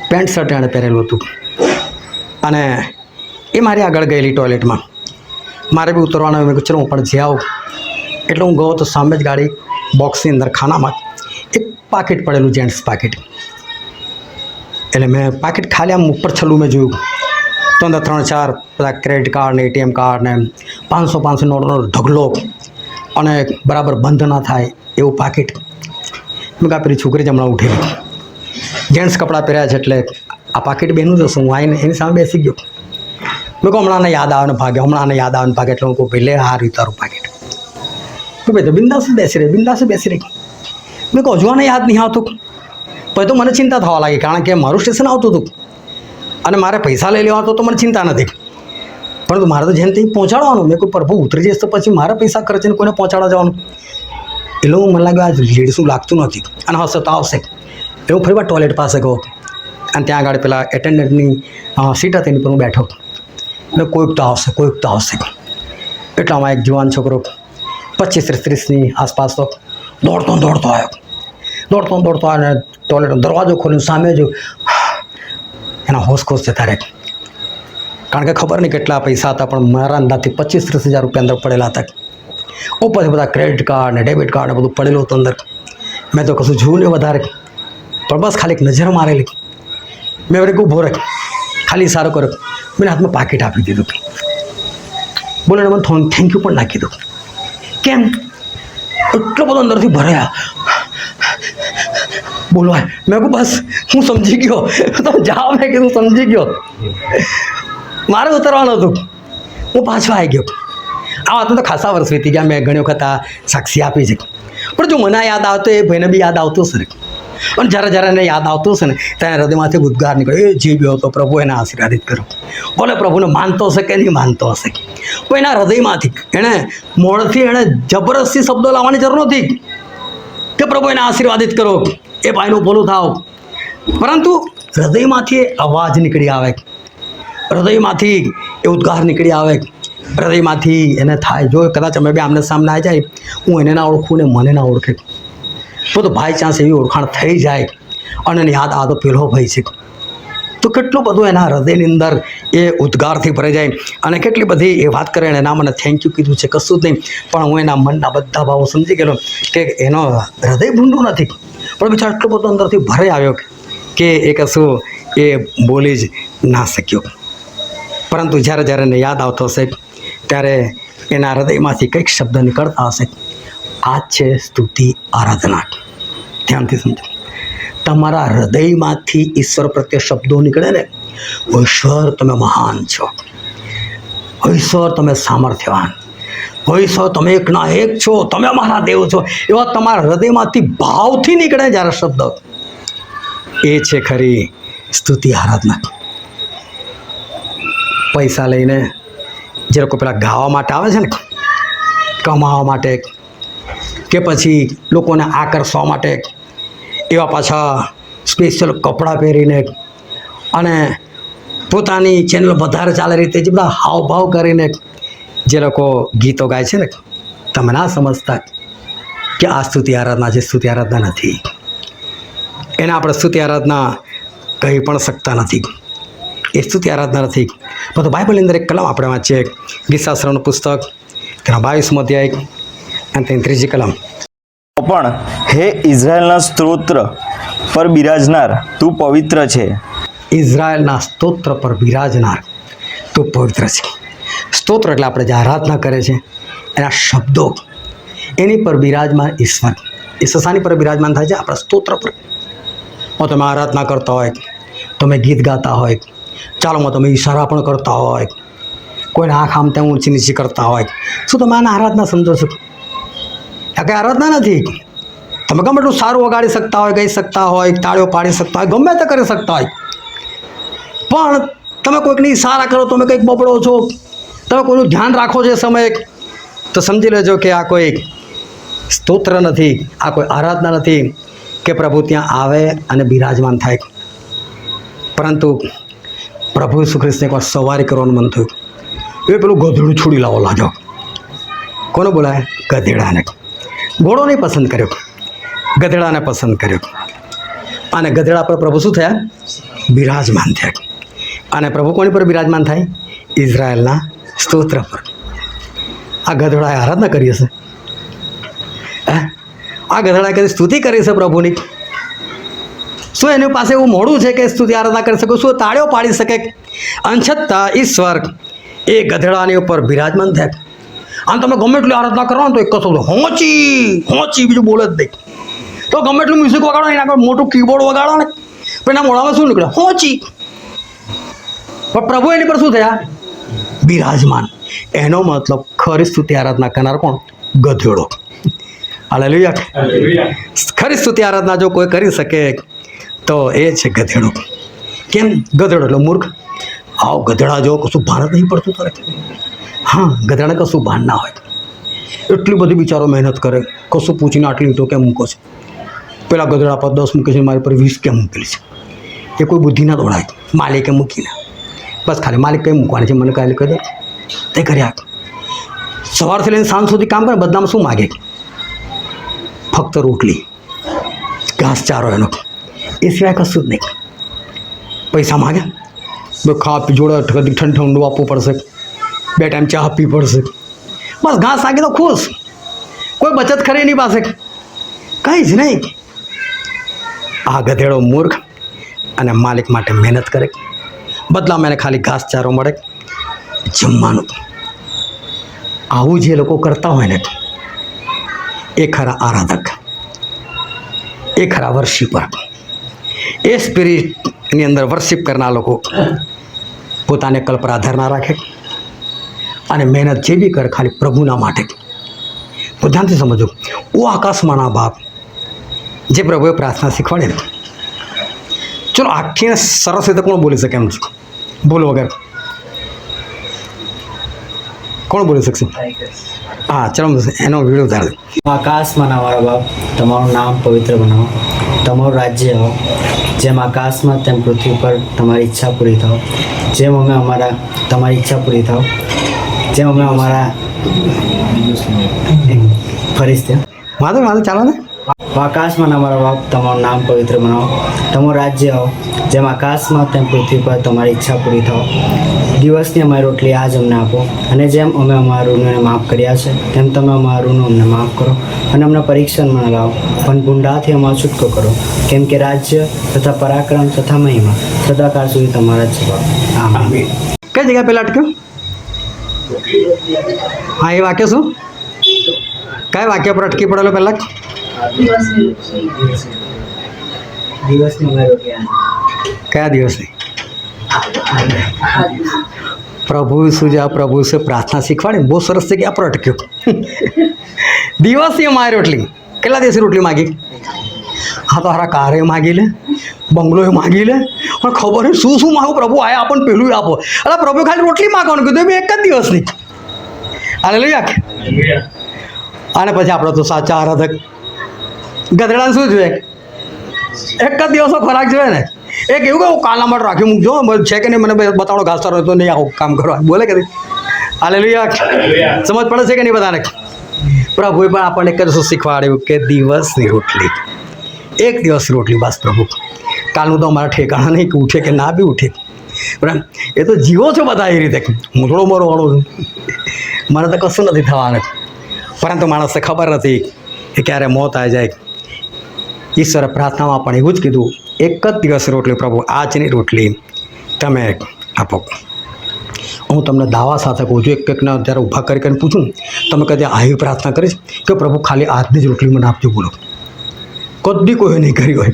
પેન્ટ શર્ટ એણે પહેરેલું હતું અને એ મારી આગળ ગયેલી ટોયલેટમાં. મારે બી ઉતરવાનું, મેં કહ્યું ચલો હું પણ જઈ આવું. એટલે હું ગયો તો સામે જ ગાડી બોક્સની અંદર ખાનામાં એક પાકીટ પડેલું, જેન્ટ્સ પાકીટ. એટલે મેં પાકીટ ખાલી આમ ઉપર છલ્લું મેં જોયું તો અંદર 3-4 બધા ક્રેડિટ કાર્ડ ને ATM કાર્ડ ને 500 નોટનો ઢગલો અને બરાબર બંધ ના થાય એવું પાકીટ. મેં કહ્યું પેલી છોકરી જ હમણાં ઉઠેલી, જેન્ટ્સ કપડાં પહેર્યા છે એટલે આ પાકીટ બેનું જશું. હું આવીને એની સામે બેસી ગયો. મેં કહું હમણાં યાદ આવે ને ભાગે, હમણાં યાદ આવે ને ભાગે. એટલે હું કહું પહેલે આ રહ્યું તારું પાકીટ. ભાઈ તો બિંદાસ બેસી રહી, બિંદાસ બેસી રહી. મેં કહું હજુ આને યાદ નહીં આવતું. પછી તો મને ચિંતા થવા લાગી, કારણ કે મારું સ્ટેશન આવતું હતું અને મારે પૈસા લઈ લેવા તો મને ચિંતા નથી, પરંતુ મારે તો જેમ ત્યાં પહોંચાડવાનું. મેં કોઈ પ્રભુ ઉતરી જઈશ તો પછી મારે પૈસા ખર્ચીને કોઈને પહોંચાડવા જવાનું. એટલે મને લાગ્યું આ લેડીસનું લાગતું નથી અને હશે તો આવશે. એટલે હું ફરી વાર ટોયલેટ પાસે ગયો અને ત્યાં આગળ પેલા એટેન્ડન્ટની સીટ હતી એની પર હું બેઠો. એટલે કોઈક તો આવશે, કોઈક તો આવશે. એટલામાં એક જુવાન છોકરો 25-30ની આસપાસ તો દોડતો આવ્યો. દોડતો આવ્યો અને ટોયલેટનો દરવાજો ખોલીને સામે જો એના હોશ જતા રહે. કારણ કે ખબર નહીં કેટલા પૈસા હતા, પણ મારા અંદાજથી 25-30 હજાર રૂપિયા અંદર પડેલા હતા. ઉપરથી બધા ક્રેડિટ કાર્ડ ને ડેબિટ કાર્ડ ને બધું પડેલું હતું અંદર. મેં તો કશું જોયું નહીં વધારે, પણ બસ ખાલી એક નજર મારેલી. મેં વળી ઊભો રહે, ખાલી સારો કર્યો, મેં હાથમાં પાકીટ આપી દીધું. બોલે મને થેન્ક યુ પણ નાખી કીધું. કેમ? એટલો બધો અંદરથી ભરાયા બોલવા. મેં કહું બસ હું સમજી ગયો, તમે જાઓ. મેં કીધું સમજી ગયો, મારે ઉતરવાનું હતું. હું પાછો આવી ગયો. આ વાતમાં તો ખાસા વર્ષ વીતી ગયા. મેં ઘણી વખત આ સાક્ષી આપી છે, પણ જો મને યાદ આવતો એ ભાઈને બી યાદ આવતું હશે. અને જ્યારે એને યાદ આવતું હશે ને ત્યારે હૃદયમાંથી ઉદ્ગાર નીકળે, એ જે બી હતો પ્રભુ એને આશીર્વાદિત કરો. ભલે પ્રભુને માનતો હશે કે નહીં માનતો હશે, પણ એના હૃદયમાંથી એણે મોડથી એણે જબરદસ્તી શબ્દો લાવવાની જરૂર નથી કે પ્રભુ એને આશીર્વાદિત કરો, એ ભાઈનું ભલું થાવ. પરંતુ હૃદયમાંથી અવાજ નીકળી આવે, હૃદયમાંથી એ ઉદ્ગાર નીકળી આવે, હૃદયમાંથી એને થાય. જો કદાચ અમે બે આમને સામને આવી જાય, હું એને ના ઓળખું ને મને ના ઓળખે, તો બાય ચાન્સ એવી ઓળખાણ થઈ જાય અને એને યાદ આ તો પેલો ભાઈ છે, તો કેટલું બધું એના હૃદયની અંદર એ ઉદ્ગારથી ભરાઈ જાય. અને કેટલી બધી એ વાત કરે, એના મને થેન્ક યુ કીધું છે કશું જ નહીં, પણ હું એના મનના બધા ભાવો સમજી ગયેલો કે એનો હૃદય ભૂંડું નથી, પણ બિચારો એટલો બધો અંદરથી ભરાઈ આવ્યો કે એ કશું એ બોલી જ ના શક્યો. પરંતુ જ્યારે એને યાદ આવતો હશે ત્યારે એના હૃદયમાંથી કંઈક શબ્દ નીકળતા હશે. આ છે સ્તુતિ આરાધના. ધ્યાનથી સમજો. તમારા હૃદયમાંથી ઈશ્વર પ્રત્યે શબ્દો નીકળે ને, ઈશ્વર તમે મહાન છો, ઈશ્વર તમે સામર્થ્યવાન, ઈશ્વર તમે એકના એક છો, તમે અમારા દેવ છો, એવા તમારા હૃદયમાંથી ભાવથી નીકળે જ્યારે શબ્દ, એ છે ખરી સ્તુતિ આરાધના. પૈસા લઈને જે લોકો પેલા ગાવા માટે આવે છે ને, કમાવા માટે કે પછી લોકોને આકર્ષવા માટે, એવા પાછા સ્પેશિયલ કપડાં પહેરીને અને પોતાની ચેનલ વધારે ચાલે રીતે જે બધા હાવભાવ કરીને જે લોકો ગીતો ગાય છે ને, તમે ના સમજતા કે આ સ્તુતિ આરાધના છે. સ્તુતિ આરાધના નથી. એને આપણે સ્તુતિ આરાધના કહી પણ શકતા નથી. એ સ્તુતિ આરાધના નથી. પરંતુ બાઇબલની અંદર એક કલમ આપણે વાંચીએ, ગીતશાસ્ત્રનું પુસ્તક તેના 22મો અધ્યાય અને તેની 3જી કલમ. પણ હે ઇઝરાયલના સ્તોત્ર પર બિરાજનાર તું પવિત્ર છે. ઇઝરાયલના સ્તોત્ર પર બિરાજનાર તું પવિત્ર છે. સ્તોત્ર એટલે આપણે જે આરાધના કરે છે એના શબ્દો, એની પર બિરાજમાન ઈશ્વર. એ સસાની પર બિરાજમાન થાય છે આપણા સ્તોત્ર પર. તમે આરાધના કરતા હોય, તમે ગીત ગાતા હોય, ચાલોમાં તમે ઈશારા પણ કરતા હોય, કોઈને આંખ આમ તેમ ઊંચી નીચી કરતા હોય, શું તમે આને આરાધના સમજો છો? આ કંઈ આરાધના નથી. તમે ગમે એટલું સારું વગાડી શકતા હોય, ગાઈ શકતા હોય, તાળીઓ પાડી શકતા હોય, ગમે તે કરી શકતા હોય, પણ તમે કોઈકની ઈશારા કરો, તમે કંઈક બબડો છો, તમે કોઈનું ધ્યાન રાખો છો એ સમયે, તો સમજી લેજો કે આ કોઈ સ્તોત્ર નથી, આ કોઈ આરાધના નથી કે પ્રભુ ત્યાં આવે અને બિરાજમાન થાય. પરંતુ પ્રભુ ઈસુ ખ્રિસ્તને એકવાર સવારી કરવાનું મન થયું. એ પેલું ગધેડું છોડી લાવો લાજો. કોને બોલાય? ગધેડાને. ઘોડો નહીં પસંદ કર્યો, ગધેડાને પસંદ કર્યો. અને ગધેડા પર પ્રભુ શું થયા? બિરાજમાન થયા. અને પ્રભુ કોની પર બિરાજમાન થાય? ઇઝરાયલના સ્તોત્ર પર. આ ગધેડાએ આરાધના કરી હશે? આ ગધેડાએ કદી સ્તુતિ કરી છે પ્રભુની? શું એની પાસે એવું મોડું છે કે સ્તુતિ આરાધના કરી શકે? શું તાળીઓ પાડી શકે? અંશતઃ ઈશ્વર એ ગધેડાની ઉપર બિરાજમાન થાય. આમ તમે ગમે એટલી આરાધના કરો ને તો એક કશો હોંચી બીજું બોલે જ નહીં. તો ગમે એટલું મ્યુઝિક વગાડો, એના આગળ મોટું કીબોર્ડ વગાડો ને, પણ એના મોઢામાં શું નીકળે? હોંચી. પણ પ્રભુ એની પર શું થયા? બિરાજમાન. એનો મતલબ ખરી સ્તુતિ આરાધના કરનાર કોણ? ગધેડો. હાલેલુયા. ખરી સ્તુતિ આરાધના જો કોઈ કરી શકે તો એ છે ગધેડો. કેમ? ગધેડો એટલે મૂર્ખ. આવ ગધેડા જો કશું ભાન જ નહીં પડતું તારે. હા, ગધેડાને કશું ભાન ના હોય. એટલી બધી બિચારો મહેનત કરે, કશું પૂછીને આટલી ઈંટો કેમ મૂકો છે? પેલા ગધેડા પર 10 મૂકે છે, મારી પર 20 કેમ મૂકેલી છે? એ કોઈ બુદ્ધિ ના દોડાય. માલિકે મૂકીને બસ ખાલી માલિક કંઈ મૂકવાની છે મને કાલે કહી દે તે કર્યા. સવારથી લઈને સાંજ સુધી કામ કરે, બદલામાં શું માગે? ફક્ત રોટલી, ઘાસચારો એનો, એ સિવાય કશું જ નહીં. પૈસા માગે, ખાવા જોડે ઠંડુ આપવું પડશે, 2 ટાઈમ ચા આપવી પડશે, બસ ઘાસ સાગી તો ખુશ. કોઈ બચત ખરી એની પાસે કંઈ જ નહીં. આ ગધેડો મૂર્ખ અને માલિક માટે મહેનત કરે, બદલામાં એને ખાલી ઘાસચારો મળે, જમવાનું. આવું જે લોકો કરતા હોય ને એ ખરા આરાધક, એ ખરા વર્શિપર. એ સ્પિરિટની અંદર વર્શિપ કરનાર લોકો પોતાને કલ પર આધાર ના રાખે અને મહેનત જે બી કરે ખાલી પ્રભુના માટે. ધ્યાનથી સમજો. ઓ આકાશમાંના બાપ જે પ્રભુએ પ્રાર્થના શીખવાડે ને, ચલો આખીને સરસ રીતે કોણ બોલી શકે? એમ છે બોલ વગર કોણ બોલી શકશે? હા, ચલો એનો વિડીયો ઉતાર. આકાશમાં અમારા બાપ, તમારું નામ પવિત્ર બનાવો, તમારું રાજ્ય આવો, જેમ આકાશમાં તેમ પૃથ્વી પર તમારી ઈચ્છા પૂરી થાવ. જેમ અમે અમારા તમારી ઈચ્છા પૂરી થાવ, જેમ અમે અમારા ફરીશ વાંધો ચાલો ને. આકાશમાં અમારા બાપ, તમારું નામ પવિત્ર બનાવો, તમારું રાજ્ય આવો, જેમ આકાશમાં તેમ પૃથ્વી પર તમારી ઈચ્છા પૂરી થાવ. દિવસની અમારી રોટલી આજ અમને આપો, અને જેમ અમે અમારા ઋણોને માફ કર્યા છે તેમ તમે અમારા ઋણો અમને માફ કરો, અને અમને પરીક્ષણમાં ન લાવો, પણ ગુંડાથી અમારો છૂટકો કરો, કેમ કે રાજ્ય તથા પરાક્રમ તથા મહિમા સદાકાળ સુધી તમારા જ છે. આમીન. કઈ જગ્યા પહેલાં અટક્યું? હા, એ વાક્ય શું? કયા વાક્ય પર અટકી પડેલો પહેલાં? દિવસની અમારી રોટલી કયા દિવસની? પ્રભુ સુજા પ્રભુ સે પ્રાર્થના શીખવાડી, બહુ સરસ છે કે આ પર અટક્યો. દિવસની અમારી રોટલી. કેટલા દિવસની રોટલી માગી? હા, તો હારા કારે માગી લે, બંગલોએ માગી લે, પણ ખબર નહીં શું શું માગું. પ્રભુ આયા આપણને પેલું આપો. અરે પ્રભુ ખાલી રોટલી માગવાનું કીધું, એક જ દિવસની. હાલે લઈ આખ. અને પછી આપણે તો સાચા આરાધક ગધેડાને શું જોઈએ? એક જ દિવસનો ખોરાક જોઈએ ને. એક એવું કે હું કાલના માટે રાખી મૂકજો, છે કે નહીં મને બતાવડો, ઘાસચારો તો નહીં આવું કામ કરવા બોલે કે હાલે લઈ આખ. સમજ પડે છે કે નહીં બધાને? પ્રભુએ પણ આપણને એક જ શીખવાડ્યું કે દિવસની રોટલી. એક દિવસ રોટલી બસ પ્રભુ, કાલનું તો અમારા ઠેકાણા નહીં કે ઉઠે કે ના બી ઉઠે, બરાબર. એ તો જીવો છો બધા એ રીતે, હું થોડો મારો વાળો છું, મને તો કશું નથી થવાનું. પરંતુ માણસને ખબર નથી કે ક્યારે મોત આવી જાય. ઈશ્વરે પ્રાર્થનામાં પણ એવું જ કીધું, એક જ દિવસ રોટલી પ્રભુ, આજની રોટલી તમે આપો. હું તમને દાવા સાથે કહું છું, એક એકના જ્યારે ઊભા કરીને પૂછું, તમે કદી આવી પ્રાર્થના કરીશ કે પ્રભુ ખાલી આજની જ રોટલી મને આપજો? બોલો, કદી કોઈ નહીં કરી હોય.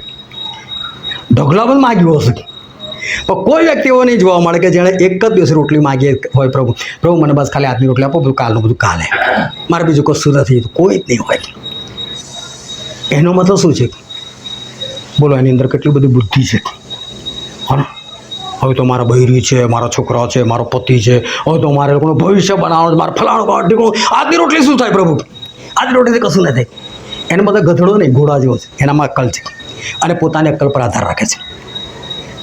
ઢગલા પણ માગ્યું હશે, પણ કોઈ વ્યક્તિ એવો નહીં જોવા મળે કે જેણે એક જ દિવસ રોટલી માગી હોય, પ્રભુ પ્રભુ મને બસ ખાલી આજની રોટલી આપો, બધું કાલનું બધું કાલે, મારે બીજું કશું નથી. કોઈ જ નહીં હોય. એનો મતલબ શું છે? બોલો, એની અંદર કેટલી બધી બુદ્ધિ છે. હા, હવે તો મારા બૈરી છે, મારા છોકરા છે, મારો પતિ છે, હવે તો મારે લોકોનું ભવિષ્ય બનાવવાનું, મારે ફલાણું ઢીકણું. આજની રોટલી શું થાય પ્રભુ? આજની રોટલીથી કશું ન થાય. એને બધા ગધેડો નહીં, ઘોડા જેવો છે. એનામાં અક્કલ છે અને પોતાની અક્કલ પર આધાર રાખે છે.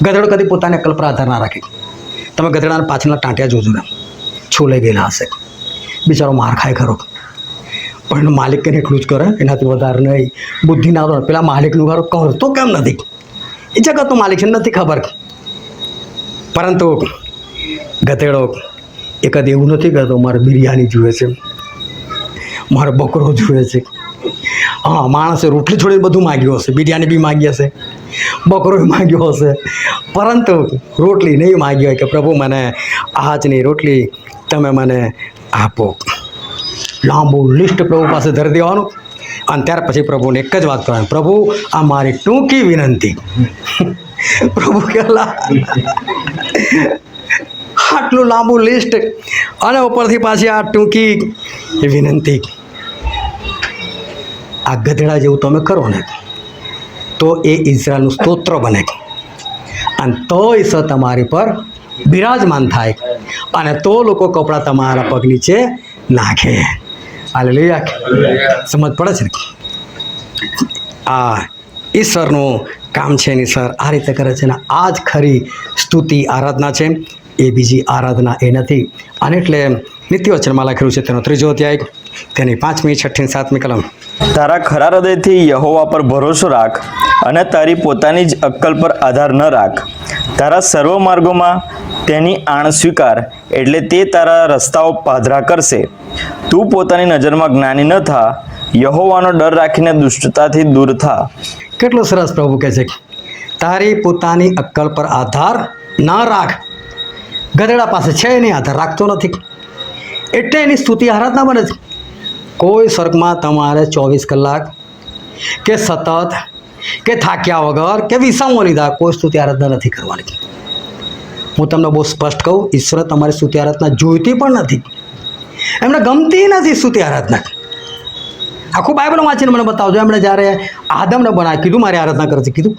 ગધેડો કદી પોતાની અક્કલ પર આધાર ના રાખે. તમે ગધેડાના પાછળના ટાંટિયા જોજો ને, છોલાઈ ગયેલા હશે, બિચારો માર ખાય ખરો, પણ એનો માલિક એને એટલું જ કરે, એનાથી વધારે નહીં. બુદ્ધિ ના હોય, પેલા માલિકનું ઘર કરતો કેમ નથી? એ જગતનો માલિક છે, નથી ખબર. પરંતુ ગધેડો એ કદી એવું નથી કહેતો મારે બિરયાની જુએ છે, મારે બકરો જુએ છે. હા, માણસે રોટલી છોડીને બધું માગ્યું હશે, બિરયાની બી માગી હશે, બકરો માગ્યો હશે, પરંતુ રોટલી નહીં માગી હોય કે પ્રભુ મને આજની રોટલી તમે મને આપો. લાંબુ લિસ્ટ પ્રભુ પાસે ધરી દેવાનું અને ત્યાર પછી પ્રભુને એક જ વાત કરવાની, પ્રભુ આ મારી ટૂંકી વિનંતી. પ્રભુ કહેલા આટલું લાંબુ લિસ્ટ અને ઉપરથી પાછી આ ટૂંકી વિનંતી. આ ગધેડા જેવું તમે કરો ને તો એ ઇઝરાયલનું સ્તોત્ર બને, અને તો ઈશ્વર તમારી પર બિરાજમાન થાય, અને તો લોકો કપડાં તમારા પગ નીચે નાખે. હાલેલુયા. સમજ પડે છે ને? આ ઈશ્વરનું કામ છે ને, ઈશ્વર આ રીતે કરે છે ને. આ જ ખરી સ્તુતિ આરાધના છે, એ બીજી આરાધના એ નથી. અને એટલે નીતિવચનમાં લખેલું છે, તેનો 3જો અધ્યાય, તેની 5મી, 6ઠી, 7મી કલમ. તારા ખરા હૃદયથી યહોવા પર ભરોસો રાખ અને તારી પોતાની જ અક્કલ પર આધાર ન રાખ. તારા સર્વ માર્ગોમાં તેની આણ સ્વીકાર, એટલે તે તારા રસ્તાઓ પાધરા કરશે. તું પોતાની નજરમાં જ્ઞાની ન થા, યહોવાનો ડર રાખીને દુષ્ટતાથી દૂર થા. કેટલો સરસ પ્રભુ કહે છે, તારી પોતાની અક્કલ પર આધાર ના રાખ. ગધેડા પાસે છે નહીં, આધાર રાખતો નથી, એટલે એની સ્તુતિ આરાધના બને છે. કોઈ સ્વર્ગમાં તમારે 24 કલાક કે સતત કે થાક્યા વગર કે વિસામો લીધા કોઈ સ્તુતિ આરાધના નથી કરવાની. હું તમને બહુ સ્પષ્ટ કહું, ઈશ્વરે તમારી સ્તુતિ આરાધના જોઈતી પણ નથી, એમને ગમતી નથી સ્તુતિ આરાધના. આખું બાઇબલ વાંચીને મને બતાવજો. એમણે જ્યારે આદમને બનાવી કીધું મારી આરાધના કરજે, કીધું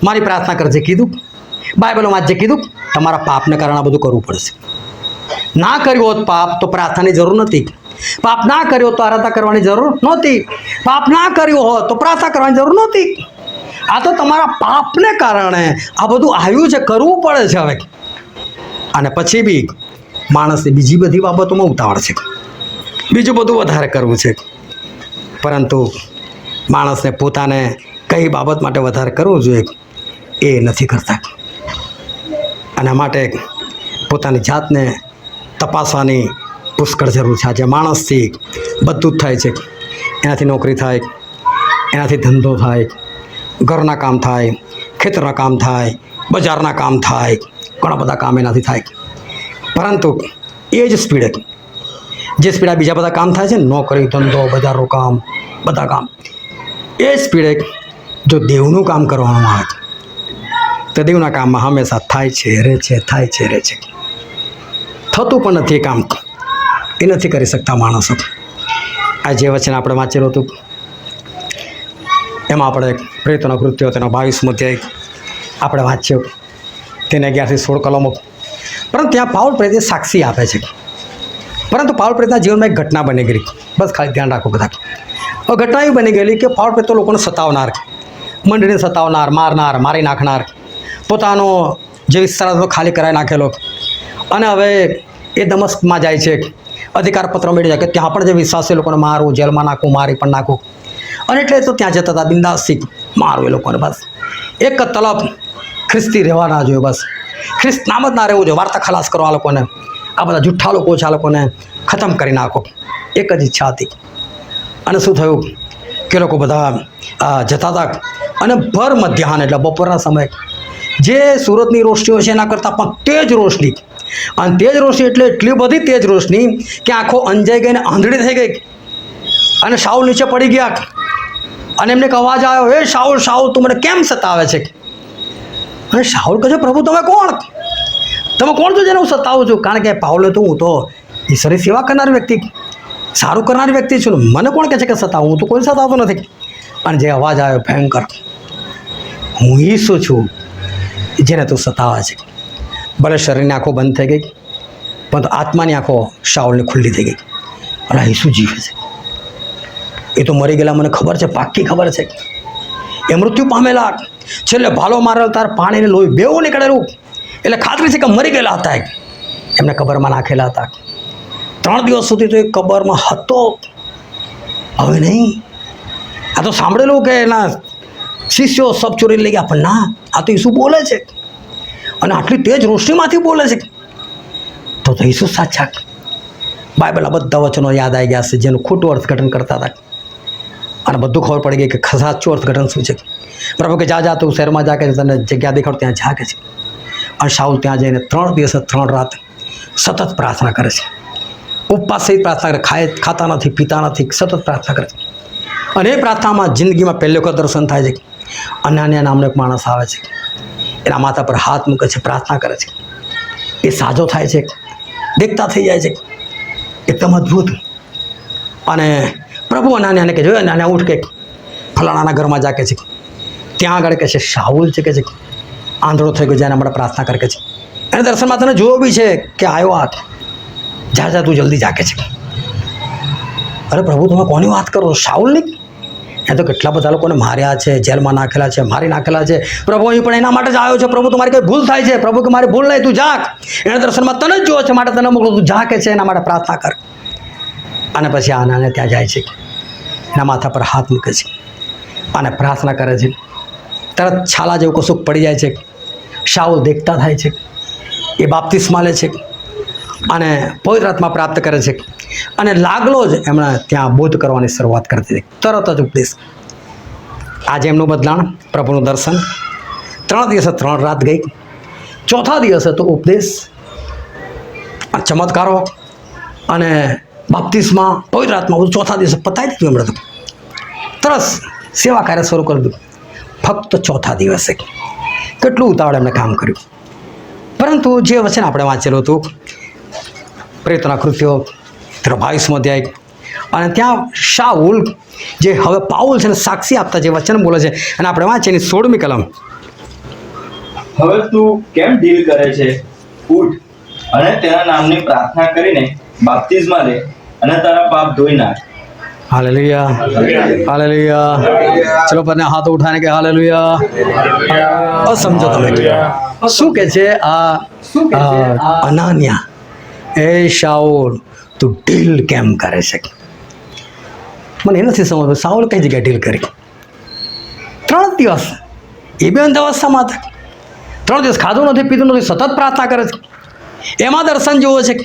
મારી પ્રાર્થના કરજે, કીધું બાઇબલ વાંચજે, કીધું તમારા પાપને કારણે આ બધું કરવું પડશે. ના કર્યું હોત પાપ તો પ્રાર્થનાની જરૂર નથી, પાપ ના કર્યો તો આરાધના કરવાની જરૂર નહોતી, પાપ ના કર્યો હોત તો પ્રાર્થના કરવાની જરૂર નહોતી. આ તો તમારા પાપને કારણે આ બધું આવ્યું છે, કરવું પડે છે હવે. અને પછી બી માણસને બીજી બધી બાબતોમાં ઉતાવળ છે, બીજું બધું વધારે કરવું છે, પરંતુ માણસને પોતાને કઈ બાબત માટે વધારે કરવું જોઈએ એ નથી કરતા. અને માટે પોતાની જાતને તપાસવાની પુષ્કળ જરૂર છે. આજે માણસથી બધું જ થાય છે. એનાથી નોકરી થાય, એનાથી ધંધો થાય, ઘરના કામ થાય, ખેતરના કામ થાય, બજારના કામ થાય, ઘણા બધા કામ એનાથી થાય. પરંતુ એ જ સ્પીડે જે સ્પીડે બીજા બધા કામ થાય છે ને, નોકરી, ધંધો, બજારનું કામ, બધા કામ, એ જ સ્પીડે જો દેવનું કામ કરવામાં આવે તો દેવના કામમાં હંમેશા થાય છે, રહે છે, થાય છે, રહે છે. થતું પણ નથી એ કામ, એ નથી કરી શકતા માણસો. આ જે વચન આપણે વાંચેલું હતું એમાં આપણે પ્રેતોના કૃત્યો તેનો 22મો અધ્યાય આપણે વાંચ્યો, તેને 11-16 કલમો. પરંતુ ત્યાં પાઉલ પ્રેતે સાક્ષી આપે છે. પરંતુ પાઉલ પ્રેતના જીવનમાં એક ઘટના બની ગઈ. બસ ખાલી ધ્યાન રાખો બધા. હવે ઘટના એવી બની ગયેલી કે પાઉલ પ્રેતો લોકોને સતાવનાર, મંડળીને સતાવનાર, મારનાર, મારી નાખનાર, પોતાનો જે વિસ્તાર હતો ખાલી કરાવી નાખેલો, અને હવે એ દમસ્કમાં જાય છે, અધિકાર પત્ર મેળવી જાય કે ત્યાં પણ જે વિશ્વાસી લોકોને મારવું, જેલમાં નાખવું, મારી પણ નાખવું. અને એટલે તો ત્યાં જતા હતા બિંદાસથી. મારું એ લોકોને બસ એક જ તલબ ખ્રિસ્તી રહેવા ના જોઈએ, બસ ખ્રિસ્ત નામ જ ના રહેવું જોઈએ. વાર્તા ખલાસ કરો આ લોકોને, આ બધા જુઠ્ઠા લોકો છે, આ લોકોને ખતમ કરી નાખો. એક જ ઈચ્છા હતી. અને શું થયું કે લોકો બધા જતા હતા અને ભર મધ્યાહન એટલે બપોરના સમયે જે સુરતની રોશનીઓ છે એના કરતાં પણ તેજ રોશની, અને તેજ રોશની એટલે એટલી બધી તેજ રોશની કે આંખો અંજાઈ ગઈ ને આંધળી થઈ ગઈ. અને શાઉલ નીચે પડી ગયા અને એમને એક અવાજ આવ્યો, હે શાઉલ શાઉલ તું મને કેમ સતાવે છે? અને શાઉલ કહે છે, પ્રભુ તમે કોણ છો જેને હું સતાવું છું? કારણ કે પાઉલે તો હું તો ઈશ્વરની સેવા કરનાર વ્યક્તિ, સારું કરનાર વ્યક્તિ છું, મને કોણ કહે છે કે સતાવું? હું તો કોઈ સતાવતો નથી. અને જે અવાજ આવ્યો ભયંકર, હું ઈસુ છું જેને તું સતાવે છે. ભલે શરીરની આંખો બંધ થઈ ગઈ, પરંતુ આત્માની આંખો શાઉલની ખુલ્લી થઈ ગઈ. અને ઈસુ જીવે છે. એ તો મરી ગયેલા મને ખબર છે, પાક્કી ખબર છે. એ મૃત્યુ પામેલા, છેલ્લે ભાલો મારેલો તાર પાણીને લોહી બેવું નીકળેલું, એટલે ખાતરી છે કે મરી ગયેલા હતા. એમને કબરમાં નાખેલા હતા. 3 દિવસ સુધી તો એ કબરમાં હતો. હવે નહીં. આ તો સાંભળેલું કે એના શિષ્યો સબ ચોરી લઈ ગયા, પણ ના, આ તો ઈસુ બોલે છે અને આટલી તેજ રોશનીમાંથી બોલે છે. તો ઈસુ સાચા. બાઇબલના બધા વચનો યાદ આવી ગયા છે જેનું ખોટું અર્થઘટન કરતા હતા, અને બધું ખબર પડી ગઈ કે સાચું અર્થઘટન શું છે. પ્રભુ કે જા તું શહેરમાં જા કે તને જગ્યા દેખાડ ત્યાં જા કે છે. અને શાઉલ ત્યાં જઈને 3 દિવસ 3 રાત સતત પ્રાર્થના કરે છે. ઉપવાસ સહિત પ્રાર્થના કરે, ખાતા નથી, પીતા નથી, સતત પ્રાર્થના કરે છે. અને એ પ્રાર્થનામાં જિંદગીમાં પહેલી વખત દર્શન થાય છે. અનાન્યા નામનો એક માણસ આવે છે, એના માથા પર હાથ મૂકે છે, પ્રાર્થના કરે છે. એ સાજો થાય છે, દેખતા થઈ જાય છે, એકદમ અદ્ભુત. અને પ્રભુ અનાન્યાને કહે છે, અનાન્યા ઉઠ કે ફલાણાના ઘરમાં જા કે છે. ત્યાં આગળ કહે છે શાઉલ છે કે છે આંધળો થઈ ગયો, જેને આપણે પ્રાર્થના કરે છે. એને દર્શનમાં તને જોયો બી છે કે આવ્યો આ, જા તું જલ્દી જા કે છે. અરે પ્રભુ તમે કોની વાત કરો? શાઉલની? એ તો કેટલા બધા લોકોને માર્યા છે, જેલમાં નાખેલા છે, મારી નાખેલા છે. પ્રભુ અહીં પણ એના માટે જ આવ્યો છે. પ્રભુ તમારી કઈ ભૂલ થાય છે? પ્રભુ કે મારી ભૂલ નહીં, તું જા. એને દર્શનમાં તને જ જોયો છે માટે તને મોકલો, તું જા કે છે, એના માટે પ્રાર્થના કર. અને પછી આનાને ત્યાં જાય છે, એના માથા પર હાથ મૂકે છે અને પ્રાર્થના કરે છે. તરત છાલા જેવું કશું પડી જાય છે. શાઉલ દેખતા થાય છે, એ બાપ્તિસ્મા લે છે અને પવિત્ર આત્મા પ્રાપ્ત કરે છે. અને લાગલો જ એમણે ત્યાં બોધ કરવાની શરૂઆત કરી દીધી. તરત જ ઉપદેશ. આજે એમનું બદલાણ, પ્રભુનું દર્શન. 3 દિવસે 3 રાત ગઈ. ચોથા દિવસે તો ઉપદેશ, ચમત્કારો અને બાપ્તિસ્મા, પવિત્ર આત્મા બધું ચોથા દિવસે પતાવી દીધું. એમણે તો તરસ સેવા કાર્ય શરૂ કરી દીધું. ફક્ત ચોથા દિવસે કેટલું ઉતાવળ એમણે કામ કર્યું. પરંતુ જે વચન આપણે વાંચેલું હતું પ્રેરિતોના કૃત્યો 22મો અધ્યાય, અને ત્યાં શાઉલ જે હવે પાઉલ છે ને સાક્ષી આપતા જે વચન બોલે છે, અને આપણે વાંચીએ એની 16મી કલમ. હવે તું કેમ ડીલ કરે છે? ઉઠ અને તેના નામની પ્રાર્થના કરીને બાપ્તિસ્મા લે અને તારા પાપ ધોઈ નાખ. Hallelujah, hallelujah. ચલો બંને હાથ ઉઠાને કે હાલેલુયા. સમજો તમે શું કે છે આ અનાન્યા, એ શાઉલ તું ડીલ કેમ કરે છે? મને એ નથી સમજતું શાઉલ કઈ જગ્યાએ ડીલ કરી. 3 દિવસ એ બે અવસ્થામાં હતા. 3 દિવસ ખાધું નથી, પીધું નથી, સતત પ્રાર્થના કરે છે. એમાં દર્શન જોવે છે.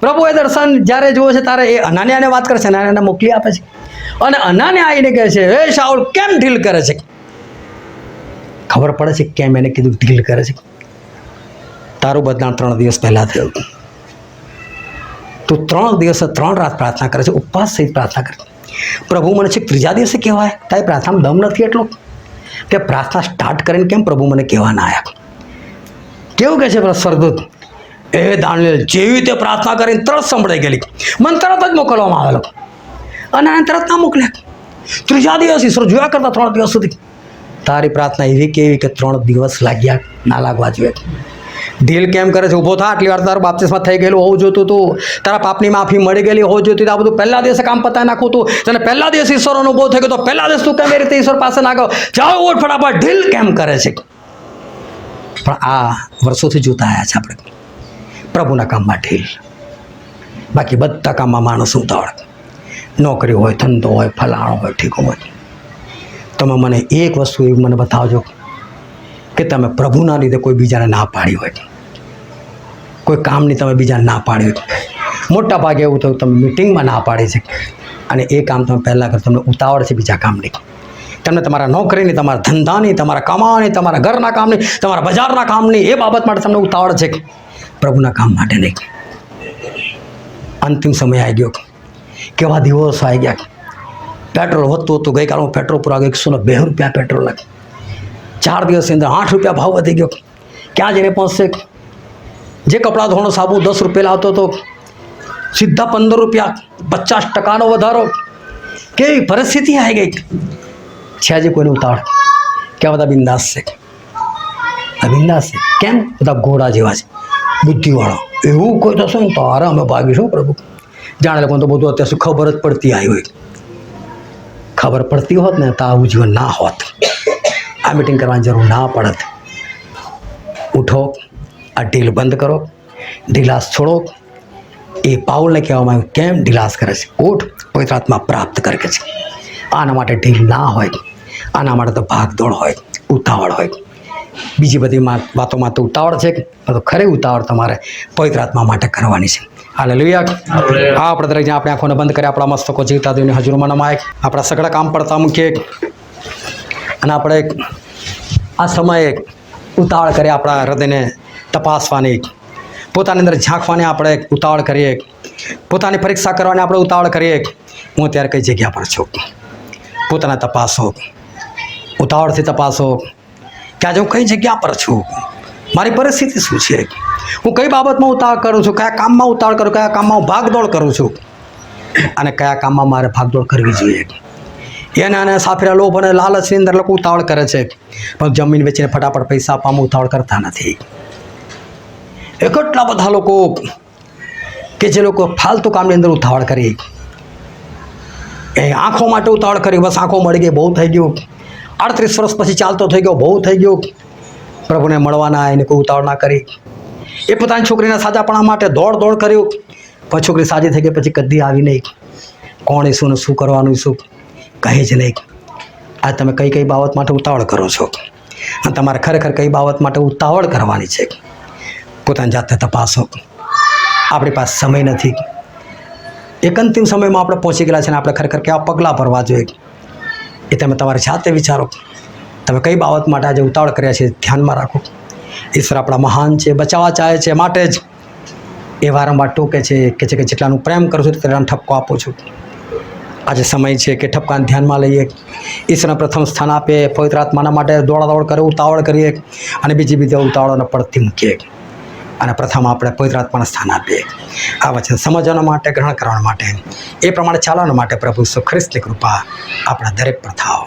પ્રભુ એ દર્શન જ્યારે જોવે છે ત્યારે એ અનાન્યાને વાત કરે છે, અનાન્યાને મોકલી આપે છે. અને અનાન્યા આવીને કહે છે, હે શાઉલ કેમ ડીલ કરે છે? ખબર પડે છે કેમ એને કીધું ડીલ કરે છે. તારું બદલાણ 3 દિવસ પહેલાં થયું. તું 3 દિવસે 3 રાત પ્રાર્થના કરે છે, ઉપવાસ સહિત પ્રાર્થના કરે છે. પ્રભુ મને છે 3જા દિવસે કહેવાય તારી પ્રાર્થનામાં દમ નથી એટલો કે પ્રાર્થના સ્ટાર્ટ કરીને કેમ પ્રભુ મને કહેવા ના આવ્યા? કેવું કહે છે સ્વર્ગદૂત, એ દાનિયેલ જેવી રીતે પ્રાર્થના કરીને તરત સંભળાઈ ગયેલી, મને તરત જ મોકલવામાં આવેલો અને આને તરત ના મોકલ્યા. 3જા દિવસ ઈશ્વર જોયા કરતા 3 દિવસ સુધી. તારી પ્રાર્થના એવી કેવી કે 3 દિવસ લાગ્યા ના લાગવા જોઈએ. ડીલ કેમ કરે છે? ઊભો થા, આટલી વાર તારું બાપ્તિસ્મા થઈ ગયેલું હોવું જોતું હતું, તારા પાપની માફી મળી ગયેલી હોવું જોતી. આ બધું પહેલા દિવસે કામ પતાવી નાખું તું. તને પહેલા દિવસ ઈશ્વર અનુભવ થઈ ગયો તો પહેલા દિવસ તું કેમ એ રીતે ઈશ્વર પાસે ના ગયો? જાઓ ઉઠ ફટાફટ. ડીલ કેમ કરે છે? પણ આ વર્ષોથી જોતા આવ્યા છે આપણે પ્રભુના કામમાં ઢીલ. બાકી બધા કામમાં માણસ ઉતાવળ. નોકરી હોય, ધંધો હોય, ફલાણો હોય, ઠીકો હોય, તમે મને એક વસ્તુ એવી મને બતાવજો કે તમે પ્રભુના લીધે કોઈ બીજાને ના પાડી હોય, કોઈ કામની તમે બીજાને ના પાડી હોય. મોટા ભાગે એવું થયું તમે મિટિંગમાં ના પાડી છે અને એ કામ તમે પહેલાં કરો, તમને ઉતાવળ છે બીજા કામની, તમને તમારા નોકરીની, તમારા ધંધાની, તમારા કમાવાની, તમારા ઘરના કામની, તમારા બજારના કામની, એ બાબત માટે તમને ઉતાવળ છે, પ્રભુના કામ માટે નહીં. અંતિમ સમય આવી ગયો, કેવા દિવસો આવી ગયા. પેટ્રોલ વધતું હતું, ગઈકાલે હું પેટ્રોલ પૂરા ગયો 102 રૂપિયા પેટ્રોલ લાગે. 4 દિવસની અંદર 8 રૂપિયા ભાવ વધી ગયો. ક્યાં જઈને પહોંચશે? જે કપડાં ધોવાનો સાબુ 10 રૂપિયા લાવતો હતો, સીધા 15 રૂપિયા, 50% વધારો. કેવી પરિસ્થિતિ આવી ગઈ છે. આજે કોઈને ઉતાવળ, ક્યાં બધા બિંદાસ છે, બિંદાસ છે. કેમ? બધા ઘોડા જેવા છે, બુદ્ધિવાળો. એવું કોઈ થશે ને તો આરામ અમે ભાગીશું પ્રભુ. જાણે લોકો તો બધું અત્યાર સુધી ખબર જ પડતી આવી હોય. ખબર પડતી હોત ને તો આવું જીવન ના હોત, આ મિટિંગ કરવાની જરૂર ના પડત. ઉઠો, આ ઢીલ બંધ કરો, ઢીલાસ છોડો. એ પાઉલને કહેવામાં આવ્યું કેમ ઢીલાસ કરે છે? ઉઠ, પવિત્ર આત્મા પ્રાપ્ત કરે છે. આના માટે ઢીલ ના હોય, આના માટે તો ભાગદોડ હોય, ઉતાવળ હોય. બીજી બધી વાતોમાં તો ઉતાવળ છે, તો ખરી ઉતાવળ તમારે પવિત્ર આત્મા માટે કરવાની છે. હાલેલુયા. આપણે દરેક આપણે આંખોને બંધ કરી આપણા મસ્તકો જીવતા દેવની હજુરમાં નમાય, આપણા સગળા કામ પડતા મૂકીએ અને આપણે આ સમયે ઉતાવળ કરીએ, આપણા હૃદયને તપાસવાની, પોતાની અંદર ઝાંખવાની આપણે ઉતાવળ કરીએ, પોતાની પરીક્ષા કરવાની આપણે ઉતાવળ કરીએ. હું અત્યારે કઈ જગ્યા પર છું, પોતાને તપાસો, ઉતાવળથી તપાસો કે આજે હું કઈ જગ્યા પર છું, મારી પરિસ્થિતિ શું છે, હું કઈ બાબતમાં ઉતાવળ કરું છું, કયા કામમાં ઉતાવળ કરું, કયા કામમાં હું ભાગદોડ કરું છું અને કયા કામમાં મારે ભાગદોડ કરવી જોઈએ. એના સાફેરા લોભ અને લાલચની અંદર લોકો ઉતાવળ કરે છે, પણ જમીન વેચીને ફટાફટ પૈસા આપવામાં ઉતાવળ કરતા નથી. કેટલા બધા લોકો કે જે લોકો ફાલતુ કામની અંદર ઉતાવળ કરી, એ આંખો માટે ઉતાવળ કરી, બસ આંખો મળી ગઈ, બહુ થઈ ગયું. 38 વર્ષ પછી ચાલતો થઈ ગયો, બહુ થઈ ગયું. પ્રભુને મળવાના એને કોઈ ઉતાવળ ના કરી. એ પોતાની છોકરીના સાજાપણા માટે દોડ કર્યું, પણ છોકરી સાજી થઈ ગઈ પછી કદી આવી નહીં. કોણ શું ને શું કરવાનું, શું કહે જ નહીં. આ તમે કઈ કઈ બાબત માટે ઉતાવળ કરો છો અને તમારે ખરેખર કઈ બાબત માટે ઉતાવળ કરવાની છે, પોતાની જાતે તપાસો. આપણી પાસે સમય નથી, એક અંતિમ સમયમાં આપણે પહોંચી ગયેલા છે અને આપણે ખરેખર કેવા પગલાં ભરવા જોઈએ એ તમે તમારી જાતે વિચારો. તમે કઈ બાબત માટે આજે ઉતાવળ કર્યા છે ધ્યાનમાં રાખો. ઈશ્વર આપણા મહાન છે, બચાવવા ચાહે છે, માટે જ એ વારંવાર ટોકે છે કે જેટલાનું પ્રેમ કરું છું તેટલાનું ઠપકો આપું છું. આજે સમય છે કે ઠપકાને ધ્યાનમાં લઈએ, ઈશ્વરને પ્રથમ સ્થાન આપીએ, પવિત્ર આત્માના માટે દોડાદોડ કરીએ, ઉતાવળ કરીએ અને બીજી ઉતાવળોને પડતી મૂકીએ અને પ્રથમ આપણે પવિત્ર આત્માને સ્થાન આપીએ. આ વચન સમજવા માટે, ગ્રહણ કરવા માટે, એ પ્રમાણે ચાલવા માટે પ્રભુ ઈસુ ખ્રિસ્તની કૃપા આપણા દરેક પર થાઓ.